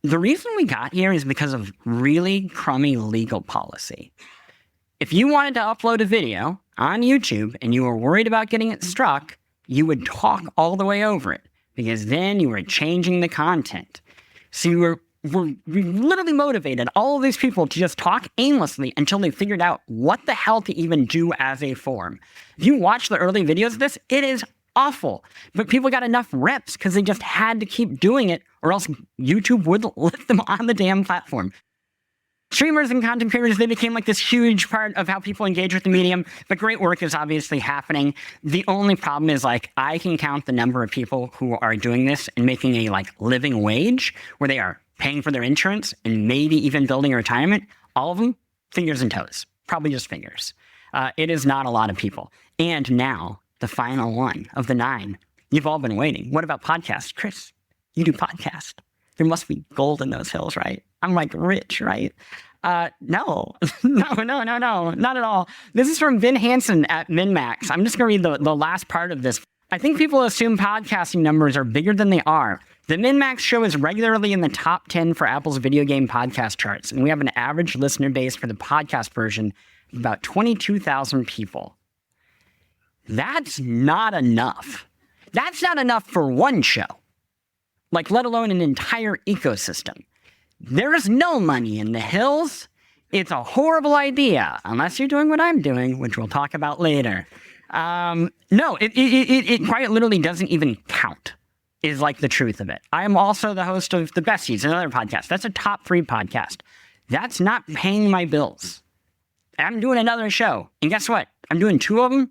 The reason we got here is because of really crummy legal policy. If you wanted to upload a video on YouTube and you were worried about getting it struck, you would talk all the way over it because then you were changing the content. So you were literally motivated all of these people to just talk aimlessly until they figured out what the hell to even do as a form. If you watch the early videos of this, it is awful. But people got enough reps because they just had to keep doing it or else YouTube wouldn't let them on the damn platform. Streamers and content creators, they became like this huge part of how people engage with the medium, but great work is obviously happening. The only problem is like I can count the number of people who are doing this and making a like living wage where they are paying for their insurance and maybe even building a retirement. All of them, fingers and toes, probably just fingers. It is not a lot of people. And now the final one of the 9, you've all been waiting. What about podcasts? Chris, you do podcast. There must be gold in those hills, right? I'm like rich, right? No, not at all. This is from Vin Hansen at MinMax. I'm just going to read the last part of this. I think people assume podcasting numbers are bigger than they are. The MinMax Show is regularly in the top 10 for Apple's video game podcast charts, and we have an average listener base for the podcast version of about 22,000 people. That's not enough. That's not enough for one show, like let alone an entire ecosystem. There is no money in the hills. It's a horrible idea, unless you're doing what I'm doing, which we'll talk about later. No, it quite literally doesn't even count, is like the truth of it. I am also the host of The Besties, another podcast. That's a top 3 podcast. That's not paying my bills. I'm doing another show. And guess what? I'm doing 2 of them.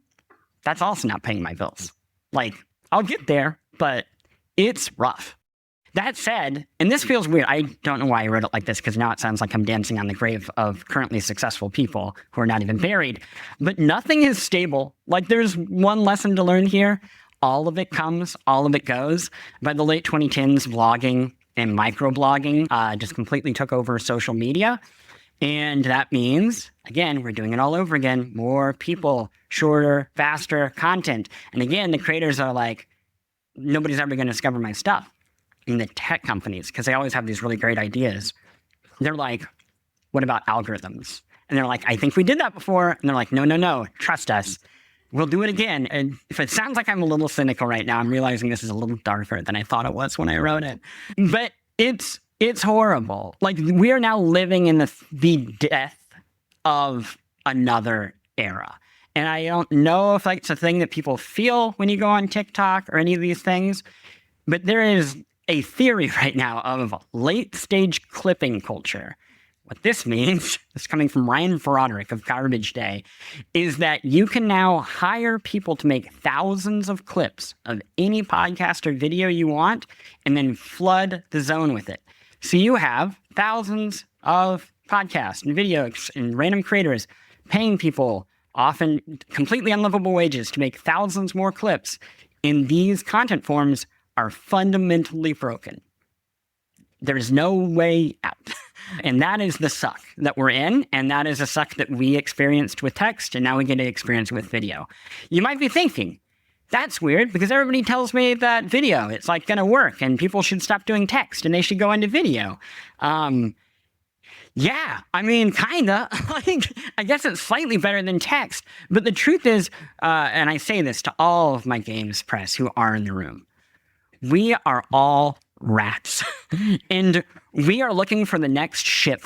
That's also not paying my bills. Like, I'll get there, but it's rough. That said, and this feels weird. I don't know why I wrote it like this, because now it sounds like I'm dancing on the grave of currently successful people who are not even buried. But nothing is stable. Like, there's one lesson to learn here. All of it comes, all of it goes. By the late 2010s, blogging and microblogging just completely took over social media. And that means, again, we're doing it all over again. More people, shorter, faster content. And again, the creators are like, nobody's ever going to discover my stuff. And the tech companies, because they always have these really great ideas, they're like, what about algorithms? And they're like, I think we did that before. And they're like, no, trust us. We'll do it again. And if it sounds like I'm a little cynical right now, I'm realizing this is a little darker than I thought it was when I wrote it. But it's horrible. Like, we are now living in the death of another era. And I don't know if it's a thing that people feel when you go on TikTok or any of these things, but there is a theory right now of late stage clipping culture. What this means, this is coming from Ryan Broderick of Garbage Day, is that you can now hire people to make thousands of clips of any podcast or video you want and then flood the zone with it. So you have thousands of podcasts and videos and random creators paying people often completely unlivable wages to make thousands more clips. And these content forms are fundamentally broken. There's no way out. And that is the suck that we're in, and that is a suck that we experienced with text, and now we get to experience with video. You might be thinking, that's weird, because everybody tells me that video, it's like going to work, and people should stop doing text, and they should go into video. Yeah, I mean, kinda. Like, I guess it's slightly better than text, but the truth is, and I say this to all of my games press who are in the room, we are all rats. And we are looking for the next ship.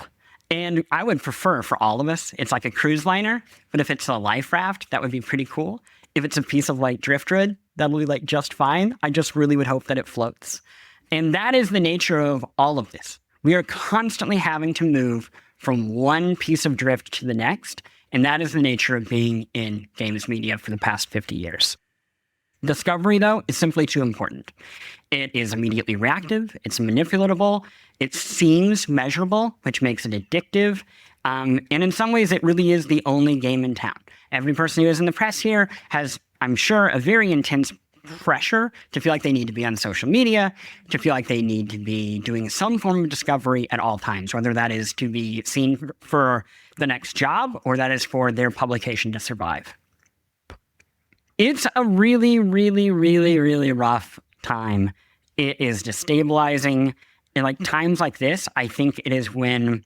And I would prefer for all of us, it's like a cruise liner, but if it's a life raft, that would be pretty cool. If it's a piece of like driftwood, that'll be like just fine. I just really would hope that it floats. And that is the nature of all of this. We are constantly having to move from one piece of drift to the next. And that is the nature of being in games media for the past 50 years. Discovery, though, is simply too important. It is immediately reactive, it's manipulatable, it seems measurable, which makes it addictive, and in some ways it really is the only game in town. Every person who is in the press here has, I'm sure, a very intense pressure to feel like they need to be on social media, to feel like they need to be doing some form of discovery at all times, whether that is to be seen for the next job or that is for their publication to survive. It's a really, really, really, really rough time. It is destabilizing. And like times like this, I think it is when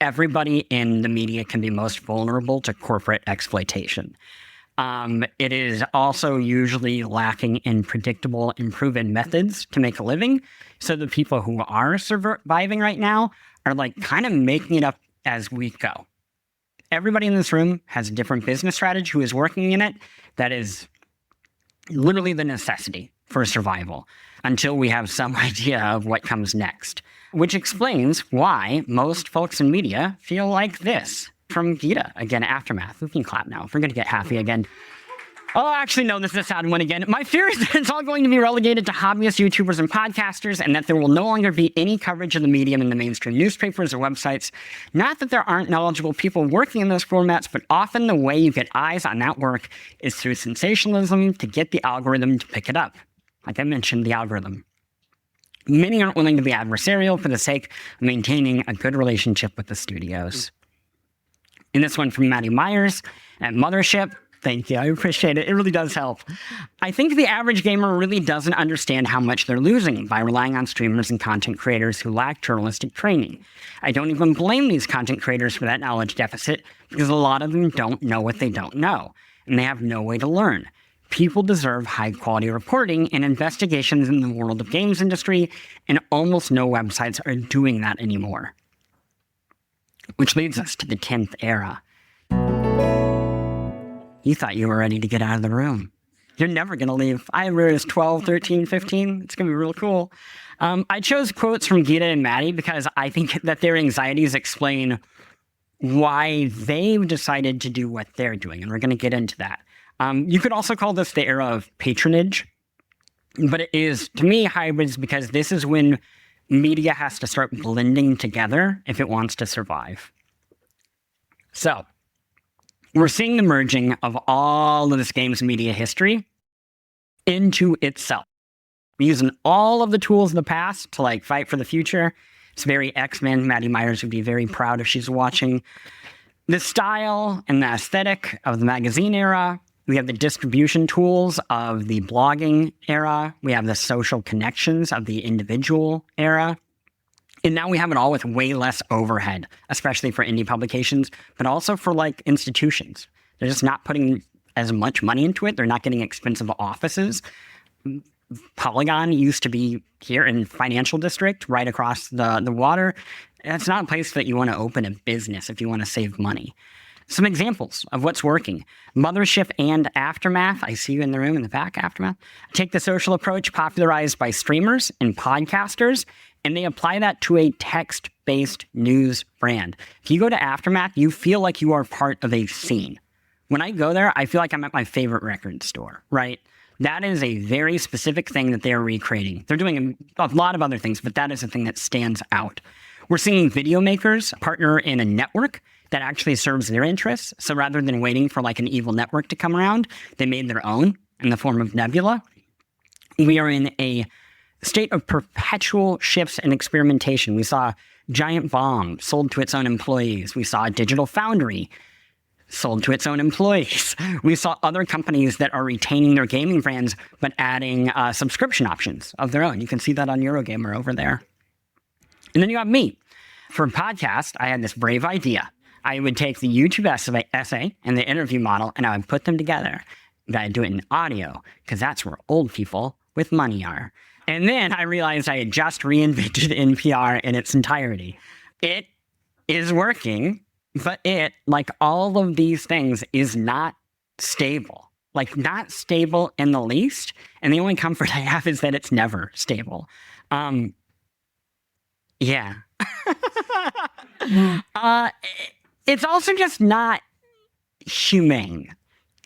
everybody in the media can be most vulnerable to corporate exploitation. It is also usually lacking in predictable and proven methods to make a living. So the people who are surviving right now are like kind of making it up as we go. Everybody in this room has a different business strategy who is working in it. That is literally the necessity for survival until we have some idea of what comes next, which explains why most folks in media feel like this. From Gita, again, Aftermath. We can clap now if we're going to get happy again. Oh, actually, no, this is a sad one again. My fear is that it's all going to be relegated to hobbyist YouTubers and podcasters, and that there will no longer be any coverage of the medium in the mainstream newspapers or websites. Not that there aren't knowledgeable people working in those formats, but often the way you get eyes on that work is through sensationalism to get the algorithm to pick it up. Like I mentioned, the algorithm. Many aren't willing to be adversarial for the sake of maintaining a good relationship with the studios. In this one from Maddie Myers at Mothership, Thank you. I appreciate it. It really does help. I think the average gamer really doesn't understand how much they're losing by relying on streamers and content creators who lack journalistic training. I don't even blame these content creators for that knowledge deficit because a lot of them don't know what they don't know, and they have no way to learn. People deserve high-quality reporting and investigations in the world of games industry, and almost no websites are doing that anymore. Which leads us to the 10th era. You thought you were ready to get out of the room. You're never going to leave. I was 12, 13, 15. It's going to be real cool. I chose quotes from Gita and Maddie because I think that their anxieties explain why they've decided to do what they're doing, and we're going to get into that. You could also call this the era of patronage, but it is, to me, hybrids because this is when media has to start blending together if it wants to survive. So, we're seeing the merging of all of this game's media history into itself. We're using all of the tools of the past to fight for the future. It's very X-Men. Maddie Myers would be very proud if she's watching. The style and the aesthetic of the magazine era. We have the distribution tools of the blogging era. We have the social connections of the individual era. And now we have it all with way less overhead, especially for indie publications, but also for institutions. They're just not putting as much money into it. They're not getting expensive offices. Polygon used to be here in Financial District, right across the water. It's not a place that you want to open a business if you want to save money. Some examples of what's working. Mothership and Aftermath. I see you in the room in the back, Aftermath. Take the social approach popularized by streamers and podcasters, and they apply that to a text-based news brand. If you go to Aftermath, you feel like you are part of a scene. When I go there, I feel like I'm at my favorite record store, right? That is a very specific thing that they are recreating. They're doing a lot of other things, but that is the thing that stands out. We're seeing video makers partner in a network that actually serves their interests. So rather than waiting for an evil network to come around, they made their own in the form of Nebula. We are in a state of perpetual shifts and experimentation. We saw Giant Bomb sold to its own employees. We saw Digital Foundry sold to its own employees. We saw other companies that are retaining their gaming brands, but adding subscription options of their own. You can see that on Eurogamer over there. And then you have me. For a podcast, I had this brave idea. I would take the YouTube essay and the interview model, and I would put them together. But I'd do it in audio, because that's where old people with money are. And then I realized I had just reinvented NPR in its entirety. It is working, but it, like all of these things, is not stable. Not stable in the least. And the only comfort I have is that it's never stable. Yeah. It's also just not humane.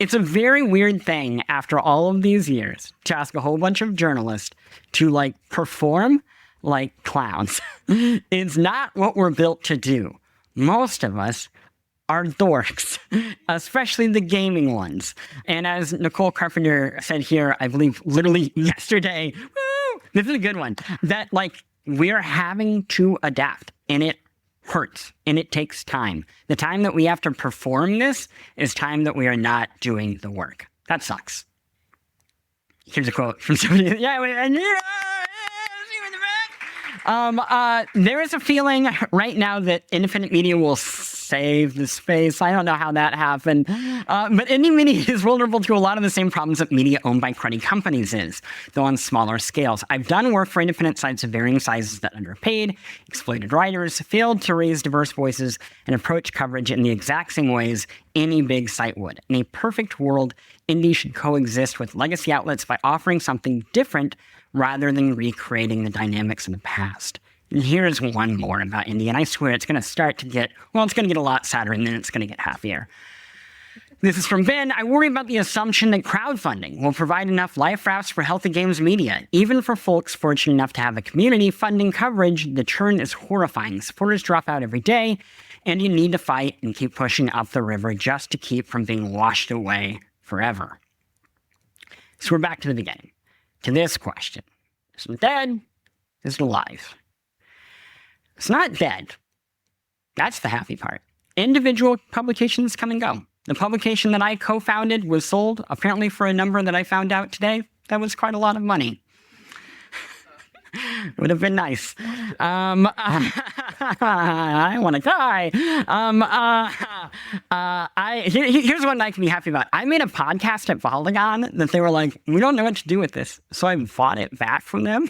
It's a very weird thing after all of these years to ask a whole bunch of journalists to perform like clowns. It's not what we're built to do. Most of us are dorks, especially the gaming ones. And as Nicole Carpenter said here, I believe literally yesterday, woo, this is a good one, that we're having to adapt, and it hurts, and it takes time. The time that we have to perform this is time that we are not doing the work. That sucks. Here's a quote from somebody. There is a feeling right now that independent media will save the space. I don't know how that happened. But indie media is vulnerable to a lot of the same problems that media owned by cruddy companies is, though on smaller scales. I've done work for independent sites of varying sizes that underpaid, exploited writers, failed to raise diverse voices, and approach coverage in the exact same ways any big site would. In a perfect world, indie should coexist with legacy outlets by offering something different rather than recreating the dynamics of the past. And here's one more about indie, and I swear it's going to start to get, it's going to get a lot sadder, and then it's going to get happier. This is from Ben. I worry about the assumption that crowdfunding will provide enough life rafts for healthy games media. Even for folks fortunate enough to have a community funding coverage, the churn is horrifying. Supporters drop out every day, and you need to fight and keep pushing up the river just to keep from being washed away forever. So we're back to the beginning, to this question. Is it dead? Is it alive? It's not dead. That's the happy part. Individual publications come and go. The publication that I co-founded was sold, apparently for a number that I found out today. That was quite a lot of money. Would have been nice. I want to cry. Here's one I can be happy about. I made a podcast at Polygon that they were like, we don't know what to do with this. So I bought it back from them.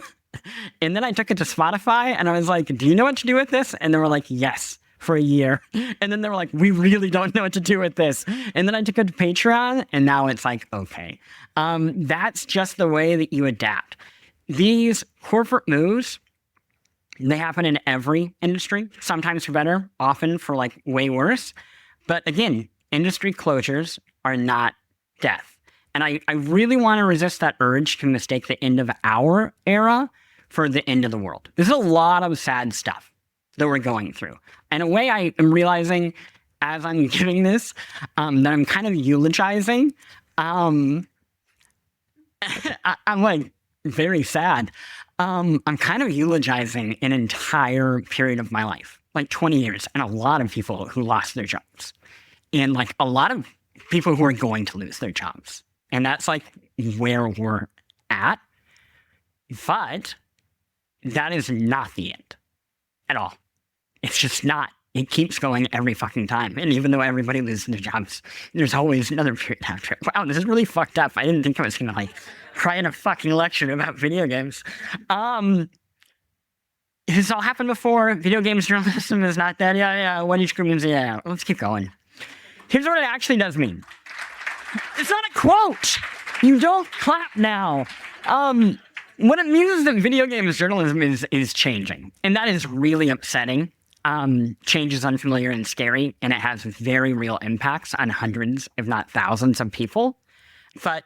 And then I took it to Spotify and I was like, do you know what to do with this? And they were like, yes, for a year. And then they were like, we really don't know what to do with this. And then I took it to Patreon and now it's like, okay. That's just the way that you adapt. These corporate moves, they happen in every industry, sometimes for better, often for like way worse. But again, industry closures are not death. And I really want to resist that urge to mistake the end of our era for the end of the world. There's a lot of sad stuff that we're going through. And a way I am realizing as I'm giving this, that I'm kind of eulogizing, I'm like, very sad. I'm kind of eulogizing an entire period of my life, like 20 years, and a lot of people who lost their jobs, and like a lot of people who are going to lose their jobs. And that's like where we're at. But that is not the end at all. It's just not. It keeps going every fucking time. And even though everybody loses their jobs, there's always another period after it. Wow, this is really fucked up. I didn't think I was going to like cry in a fucking lecture about video games. This all happened before. Video games journalism is not dead. Yeah. What each group means, yeah. Let's keep going. Here's what it actually does mean. It's not a quote. You don't clap now. What it means is that video games journalism is changing. And that is really upsetting. Change is unfamiliar and scary, and it has very real impacts on hundreds, if not thousands of people. But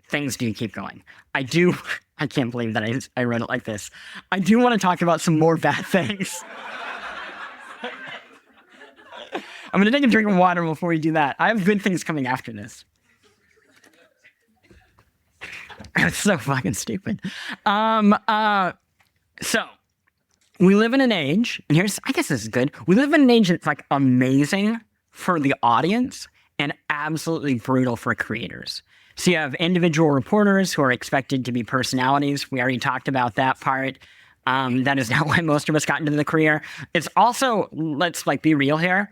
things do keep going. I can't believe that I wrote it like this. I do want to talk about some more bad things. I'm going to take a drink of water before we do that. I have good things coming after this. It's so fucking stupid. So we live in an age, and I guess this is good. We live in an age that's like amazing for the audience and absolutely brutal for creators. So you have individual reporters who are expected to be personalities. We already talked about that part. That is not why most of us got into the career. It's also, let's like be real here,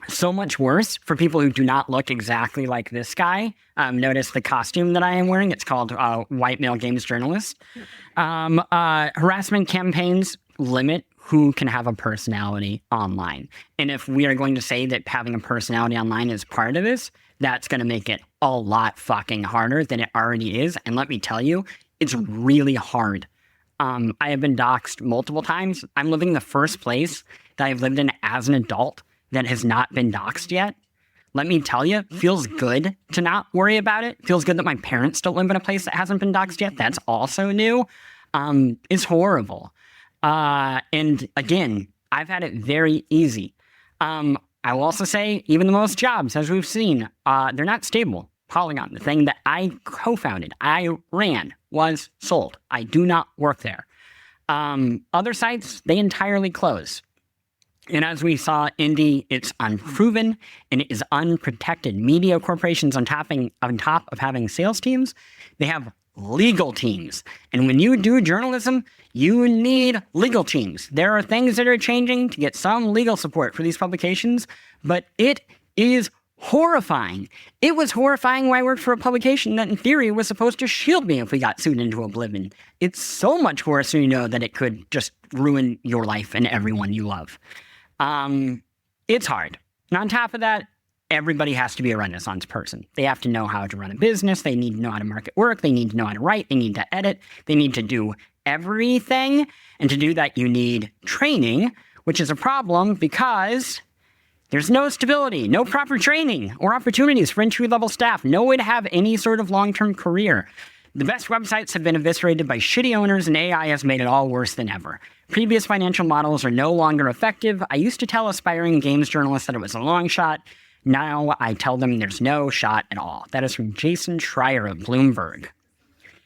so much worse for people who do not look exactly like this guy. Notice the costume that I am wearing. It's called white male games journalist. Harassment campaigns limit who can have a personality online. And if we are going to say that having a personality online is part of this, that's going to make it a lot fucking harder than it already is. And let me tell you, it's really hard. I have been doxxed multiple times. I'm living in the first place that I've lived in as an adult that has not been doxxed yet. Let me tell you, feels good to not worry about it. Feels good that my parents don't live in a place that hasn't been doxxed yet. That's also new. It's horrible. And again, I've had it very easy. I will also say, even the most jobs, as we've seen, they're not stable. Polygon, the thing that I co-founded, I ran, was sold. I do not work there. Other sites, they entirely close. And as we saw, indie, it's unproven and it is unprotected. Media corporations on top of having sales teams, they have legal teams. And when you do journalism, you need legal teams. There are things that are changing to get some legal support for these publications, but it is horrifying. It was horrifying when I worked for a publication that in theory was supposed to shield me if we got sued into oblivion. It's so much worse when you know that it could just ruin your life and everyone you love. It's hard. And on top of that, everybody has to be a Renaissance person. They have to know how to run a business. They need to know how to market work. They need to know how to write. They need to edit. They need to do everything. And to do that, you need training, which is a problem because there's no stability, no proper training or opportunities for entry-level staff, no way to have any sort of long-term career. The best websites have been eviscerated by shitty owners, and AI has made it all worse than ever. Previous financial models are no longer effective. I used to tell aspiring games journalists that it was a long shot. Now I tell them there's no shot at all. That is from Jason Schreier of Bloomberg.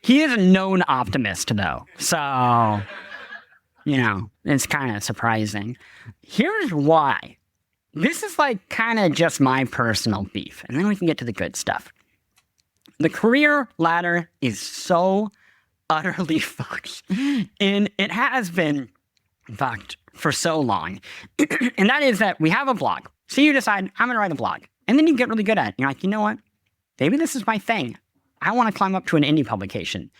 He is a known optimist, though. So, it's kind of surprising. Here's why this is like kind of just my personal beef, and then we can get to the good stuff. The career ladder is so utterly fucked, and it has been fucked for so long. And that is that we have a blog. So you decide, I'm going to write a blog. And then you get really good at it. You're like, you know what? Maybe this is my thing. I want to climb up to an indie publication.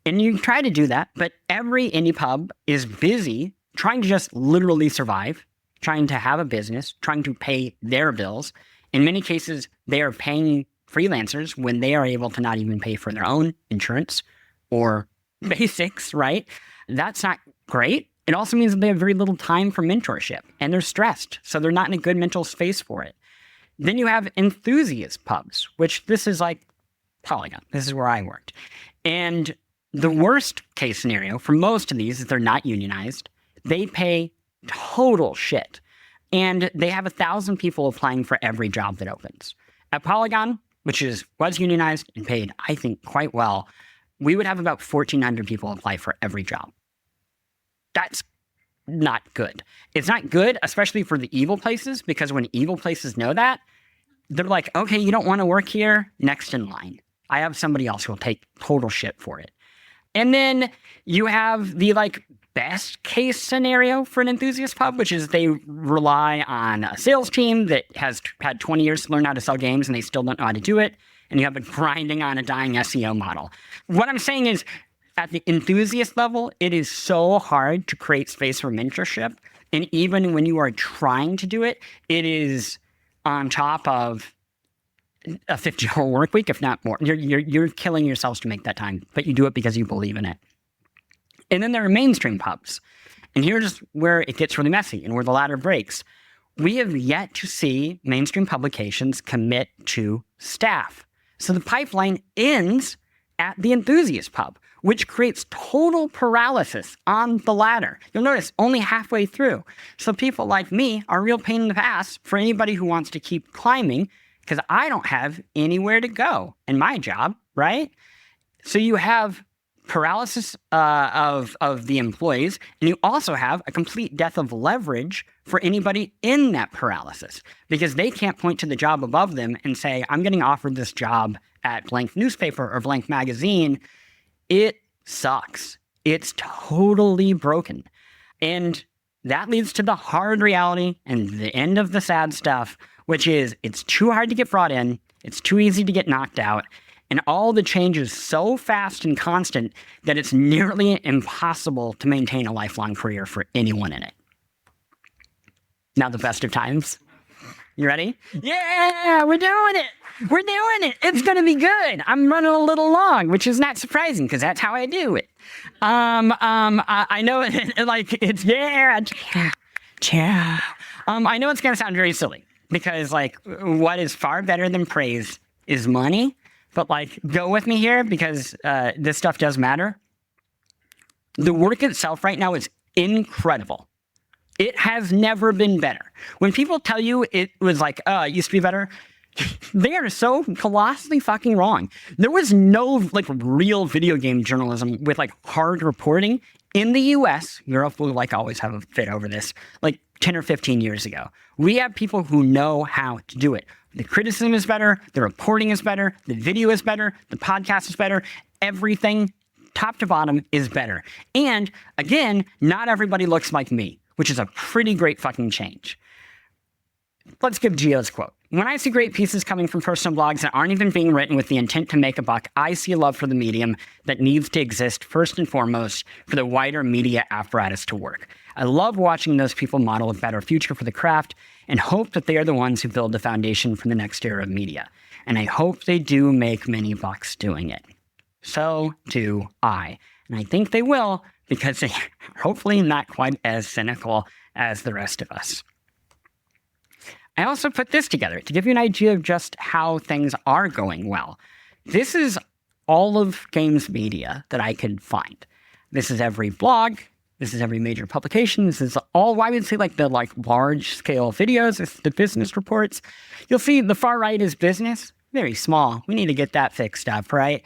And you try to do that, but every indie pub is busy trying to just literally survive, trying to have a business, trying to pay their bills. In many cases, they are paying freelancers when they are able to not even pay for their own insurance or basics, right? That's not great. It also means that they have very little time for mentorship, and they're stressed, so they're not in a good mental space for it. Then you have enthusiast pubs, which this is like Polygon. This is where I worked. And the worst case scenario for most of these is they're not unionized. They pay total shit. And they have 1,000 people applying for every job that opens. At Polygon, which was unionized and paid, I think, quite well, we would have about 1,400 people apply for every job. That's not good. It's not good, especially for the evil places, because when evil places know that, they're like, okay, you don't want to work here? Next in line. I have somebody else who will take total shit for it. And then you have the best case scenario for an enthusiast pub, which is they rely on a sales team that has had 20 years to learn how to sell games and they still don't know how to do it. And you have a grinding on a dying SEO model. What I'm saying is, at the enthusiast level, it is so hard to create space for mentorship. And even when you are trying to do it, it is on top of a 50-hour work week, if not more. You're killing yourselves to make that time, but you do it because you believe in it. And then there are mainstream pubs. And here's where it gets really messy and where the ladder breaks. We have yet to see mainstream publications commit to staff. So the pipeline ends at the enthusiast pub, which creates total paralysis on the ladder. You'll notice only halfway through. So people like me are a real pain in the ass for anybody who wants to keep climbing because I don't have anywhere to go in my job, right? So you have paralysis of the employees, and you also have a complete death of leverage for anybody in that paralysis because they can't point to the job above them and say, I'm getting offered this job at blank newspaper or blank magazine. It sucks. It's totally broken. And that leads to the hard reality and the end of the sad stuff, which is it's too hard to get brought in. It's too easy to get knocked out. And all the change is so fast and constant that it's nearly impossible to maintain a lifelong career for anyone in it. Now the best of times. You ready? Yeah, we're doing it. We're doing it. It's going to be good. I'm running a little long, which is not surprising because that's how I do it. I know it's I know it's going to sound very silly because what is far better than praise is money. But go with me here because this stuff does matter. The work itself right now is incredible. It has never been better. When people tell you it was it used to be better, they are so colossally fucking wrong. There was no real video game journalism with hard reporting in the US. Europe will always have a fit over this. 10 or 15 years ago. We have people who know how to do it. The criticism is better, the reporting is better, the video is better, the podcast is better, everything top to bottom is better. And again, not everybody looks like me, which is a pretty great fucking change. Let's give Gio's quote. When I see great pieces coming from personal blogs that aren't even being written with the intent to make a buck, I see a love for the medium that needs to exist first and foremost for the wider media apparatus to work. I love watching those people model a better future for the craft and hope that they are the ones who build the foundation for the next era of media. And I hope they do make many bucks doing it. So do I. And I think they will because they are hopefully not quite as cynical as the rest of us. I also put this together to give you an idea of just how things are going well. This is all of games media that I could find. This is every blog. This is every major publication. This is all, I would say, the large-scale videos. This is the business reports. You'll see the far right is business. Very small. We need to get that fixed up, right?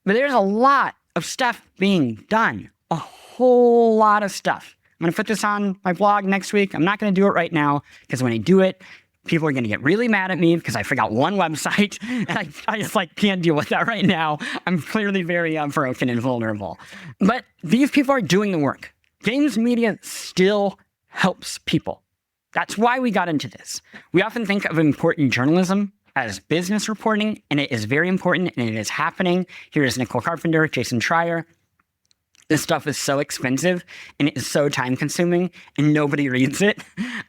But there's a lot of stuff being done. A whole lot of stuff. I'm going to put this on my blog next week. I'm not going to do it right now because when I do it, people are going to get really mad at me because I forgot one website and I just can't deal with that right now. I'm clearly very broken and vulnerable. But these people are doing the work. Games media still helps people. That's why we got into this. We often think of important journalism as business reporting, and it is very important, and it is happening. Here is Nicole Carpenter, Jason Schreier. This stuff is so expensive, and it is so time-consuming, and nobody reads it.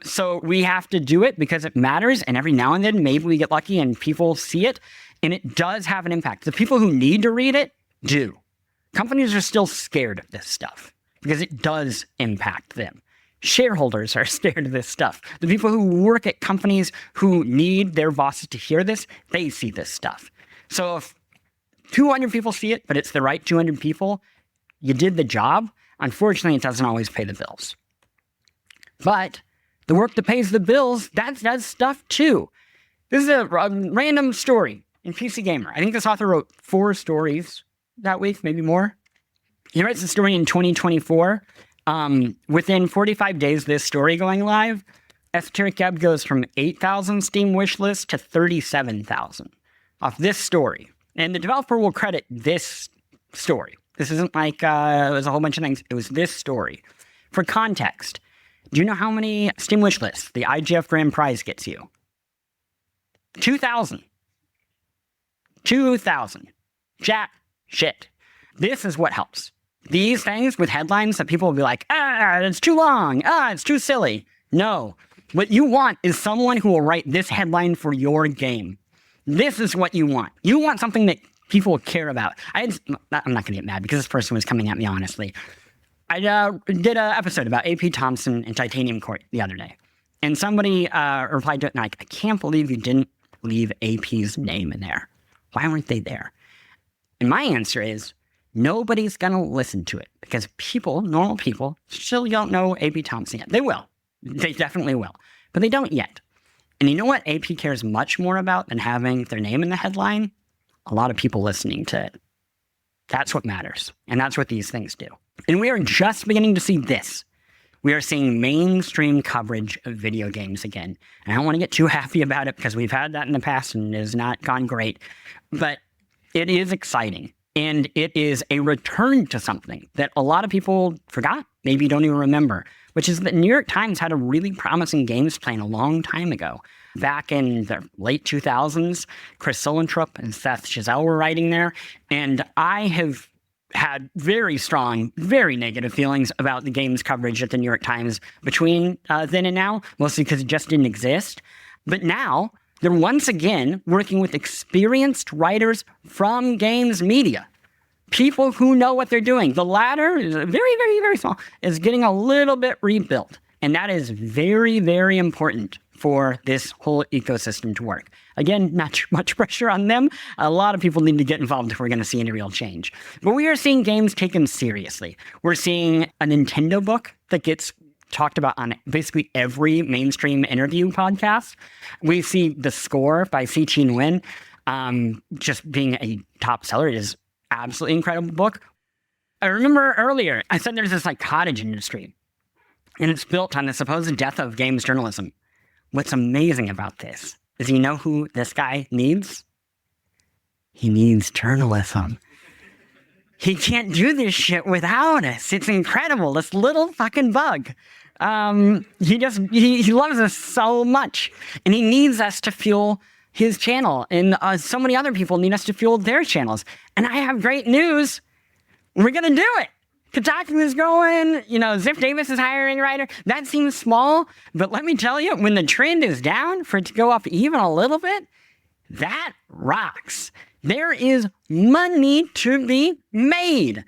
So we have to do it because it matters, and every now and then, maybe we get lucky and people see it, and it does have an impact. The people who need to read it do. Companies are still scared of this stuff because it does impact them. Shareholders are scared of this stuff. The people who work at companies who need their bosses to hear this, they see this stuff. So if 200 people see it, but it's the right 200 people, you did the job. Unfortunately, it doesn't always pay the bills. But the work that pays the bills, that does stuff too. This is a random story in PC Gamer. I think this author wrote 4 stories that week, maybe more. He writes a story in 2024. Within 45 days, this story going live, Esoteric Gab goes from 8,000 Steam wishlist to 37,000 off this story. And the developer will credit this story. This isn't like it was a whole bunch of things. It was this story. For context, do you know how many Steam wishlists the IGF Grand Prize gets you? 2,000. 2,000. Jack shit. This is what helps. These things with headlines that people will be like, it's too long. It's too silly. No. What you want is someone who will write this headline for your game. This is what you want. You want something that people care about. I'm not going to get mad because this person was coming at me honestly. I did an episode about AP Thompson and Titanium Court the other day. And somebody replied to it and I can't believe you didn't leave AP's name in there. Why weren't they there? And my answer is, nobody's going to listen to it because people, normal people, still don't know AP Thompson yet. They will. They definitely will. But they don't yet. And you know what AP cares much more about than having their name in the headline? A lot of people listening to it. That's what matters. And that's what these things do. And we are just beginning to see this. We are seeing mainstream coverage of video games again. And I don't want to get too happy about it because we've had that in the past and it has not gone great. But it is exciting. And it is a return to something that a lot of people forgot, maybe don't even remember, which is that New York Times had a really promising games plan a long time ago. Back in the late 2000s, Chris Solentrop and Seth Chazelle were writing there. And I have had very strong, very negative feelings about the games coverage at the New York Times between then and now, mostly because it just didn't exist. But now, they're once again working with experienced writers from games media. People who know what they're doing. The latter is very, very, very small, is getting a little bit rebuilt. And that is very, very important for this whole ecosystem to work. Again, not much pressure on them. A lot of people need to get involved if we're going to see any real change. But we are seeing games taken seriously. We're seeing a Nintendo book that gets talked about on basically every mainstream interview podcast. We see The Score by C. Chin Wen just being a top seller. It is absolutely incredible book. I remember earlier, I said there's this cottage industry, and it's built on the supposed death of games journalism. What's amazing about this is you know who this guy needs? He needs journalism. He can't do this shit without us. It's incredible. This little fucking bug. He loves us so much, and he needs us to fuel his channel, and so many other people need us to fuel their channels. And I have great news. We're going to do it. Kotaku is going, Ziff Davis is hiring a writer. That seems small, but let me tell you, when the trend is down, for it to go up even a little bit, that rocks. There is money to be made.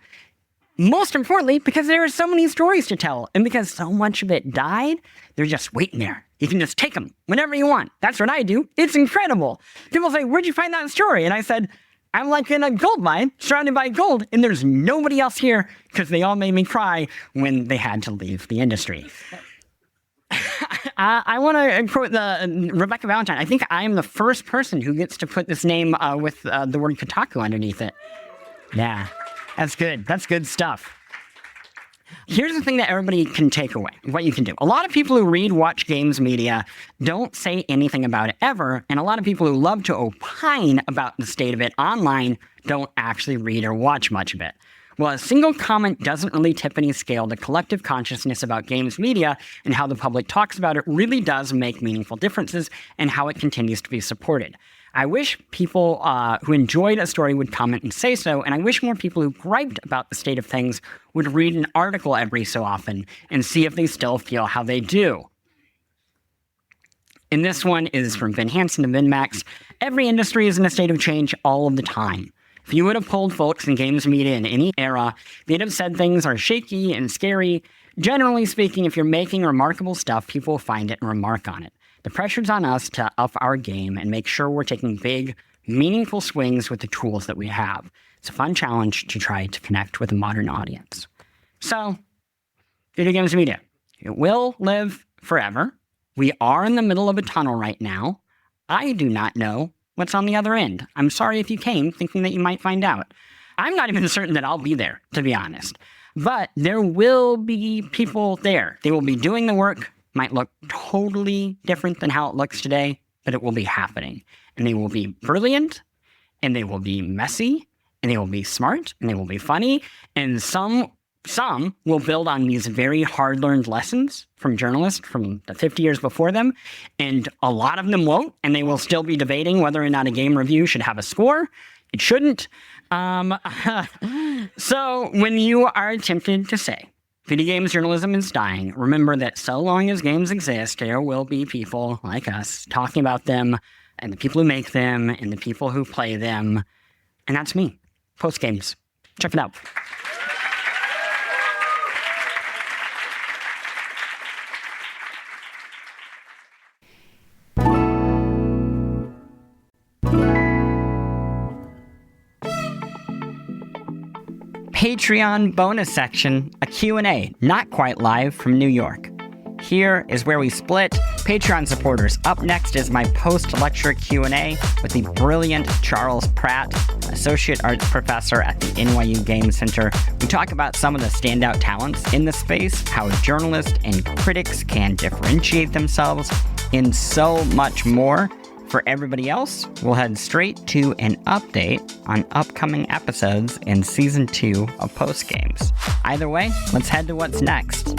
Most importantly, because there are so many stories to tell, and because so much of it died, they're just waiting there. You can just take them whenever you want. That's what I do. It's incredible. People say, where'd you find that story? And I said, I'm like in a gold mine, surrounded by gold, and there's nobody else here because they all made me cry when they had to leave the industry. I want to quote Rebecca Valentine. I think I am the first person who gets to put this name with the word Kotaku underneath it. Yeah, that's good. That's good stuff. here's the thing that everybody can take away, what you can do. A lot of people who read, watch games media don't say anything about it ever, and a lot of people who love to opine about the state of it online don't actually read or watch much of it. Well, a single comment doesn't really tip any scale. The collective consciousness about games media and how the public talks about it really does make meaningful differences and how it continues to be supported. I wish people who enjoyed a story would comment and say so, and I wish more people who griped about the state of things would read an article every so often and see if they still feel how they do. And this one is from Vin Hansen to VinMax. Every industry is in a state of change all of the time. If you would have polled folks in games media in any era, they'd have said things are shaky and scary. Generally speaking, if you're making remarkable stuff, people will find it and remark on it. The pressure's on us to up our game and make sure we're taking big, meaningful swings with the tools that we have. It's a fun challenge to try to connect with a modern audience. So, video games media. It will live forever. We are in the middle of a tunnel right now. I do not know what's on the other end. I'm sorry if you came thinking that you might find out. I'm not even certain that I'll be there, to be honest. But there will be people there. They will be doing the work. Might look totally different than how it looks today, but it will be happening. And they will be brilliant, and they will be messy, and they will be smart, and they will be funny, and some will build on these very hard-learned lessons from journalists from the 50 years before them, and a lot of them won't, and they will still be debating whether or not a game review should have a score. It shouldn't. So when you are tempted to say, video games journalism is dying, remember that so long as games exist, there will be people like us talking about them, and the people who make them, and the people who play them, and that's me. Post Games. Check it out. Patreon bonus section, a Q&A, not quite live from New York. Here is where we split. Patreon supporters. Up next is my post-lecture Q&A with the brilliant Charles Pratt, Associate Arts Professor at the NYU Game Center. We talk about some of the standout talents in the space, how journalists and critics can differentiate themselves, and so much more. For everybody else, we'll head straight to an update on upcoming episodes in Season 2 of Post Games. Either way, let's head to what's next.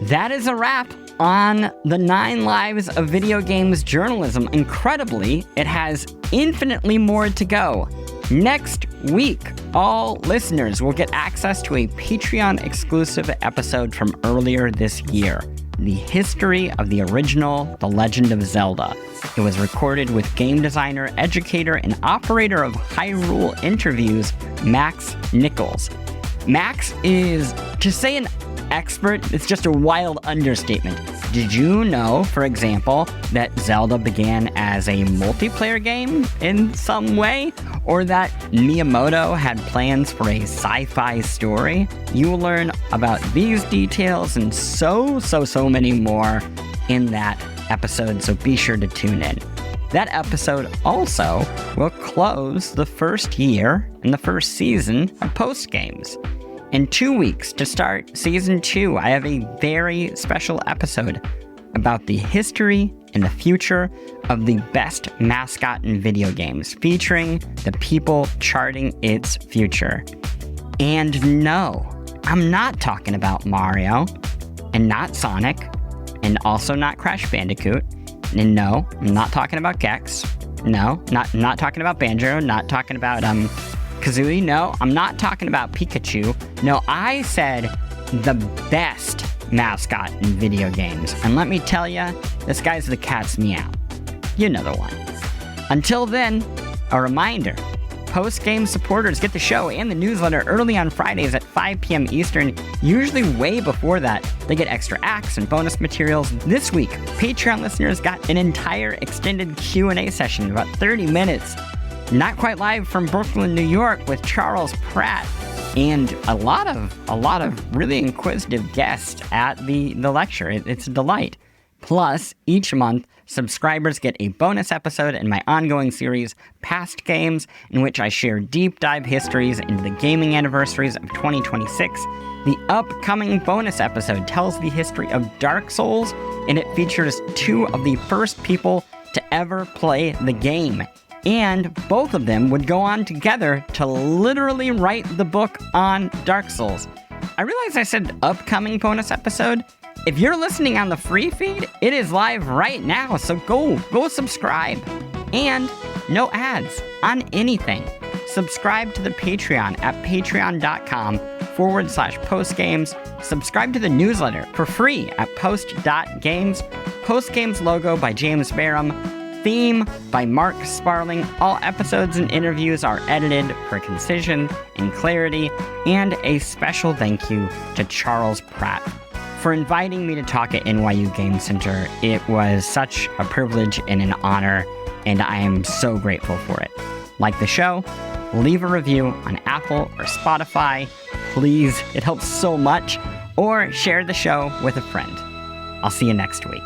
That is a wrap on the 9 lives of video games journalism. Incredibly, it has infinitely more to go. Next week, all listeners will get access to a Patreon-exclusive episode from earlier this year, The History of the Original The Legend of Zelda. It was recorded with game designer, educator, and operator of Hyrule Interviews, Max Nichols. Max is, to say an expert, it's just a wild understatement. Did you know, for example, that Zelda began as a multiplayer game in some way? Or that Miyamoto had plans for a sci-fi story? You will learn about these details and so many more in that episode, so be sure to tune in. That episode also will close the first year and the first season of Post Games. In 2 weeks, to start Season 2, I have a very special episode about the history and the future of the best mascot in video games, featuring the people charting its future. And no, I'm not talking about Mario, and not Sonic, and also not Crash Bandicoot, and no, I'm not talking about Gex, no, not talking about Banjo, not talking about, Kazooie, no, I'm not talking about Pikachu. No, I said the best mascot in video games. And let me tell you, this guy's the cat's meow. You know the one. Until then, a reminder, post-game supporters get the show and the newsletter early on Fridays at 5 p.m. Eastern. Usually way before that, they get extra acts and bonus materials. This week, Patreon listeners got an entire extended Q&A session, about 30 minutes. Not quite live from Brooklyn, New York, with Charles Pratt and a lot of really inquisitive guests at the lecture. It's a delight. Plus, each month, subscribers get a bonus episode in my ongoing series, Past Games, in which I share deep dive histories into the gaming anniversaries of 2026. The upcoming bonus episode tells the history of Dark Souls, and it features two of the first people to ever play the game. And both of them would go on together to literally write the book on Dark Souls. I realize I said upcoming bonus episode. If you're listening on the free feed, it is live right now, so go subscribe. And no ads on anything. Subscribe to the Patreon at patreon.com/postgames. Subscribe to the newsletter for free at post.games. Postgames logo by James Bareham. Theme by Mark Sparling. All episodes and interviews are edited for concision and clarity. And a special thank you to Charles Pratt for inviting me to talk at NYU Game Center. It was such a privilege and an honor, and I am so grateful for it. Like the show, leave a review on Apple or Spotify. Please, it helps so much. Or share the show with a friend. I'll see you next week.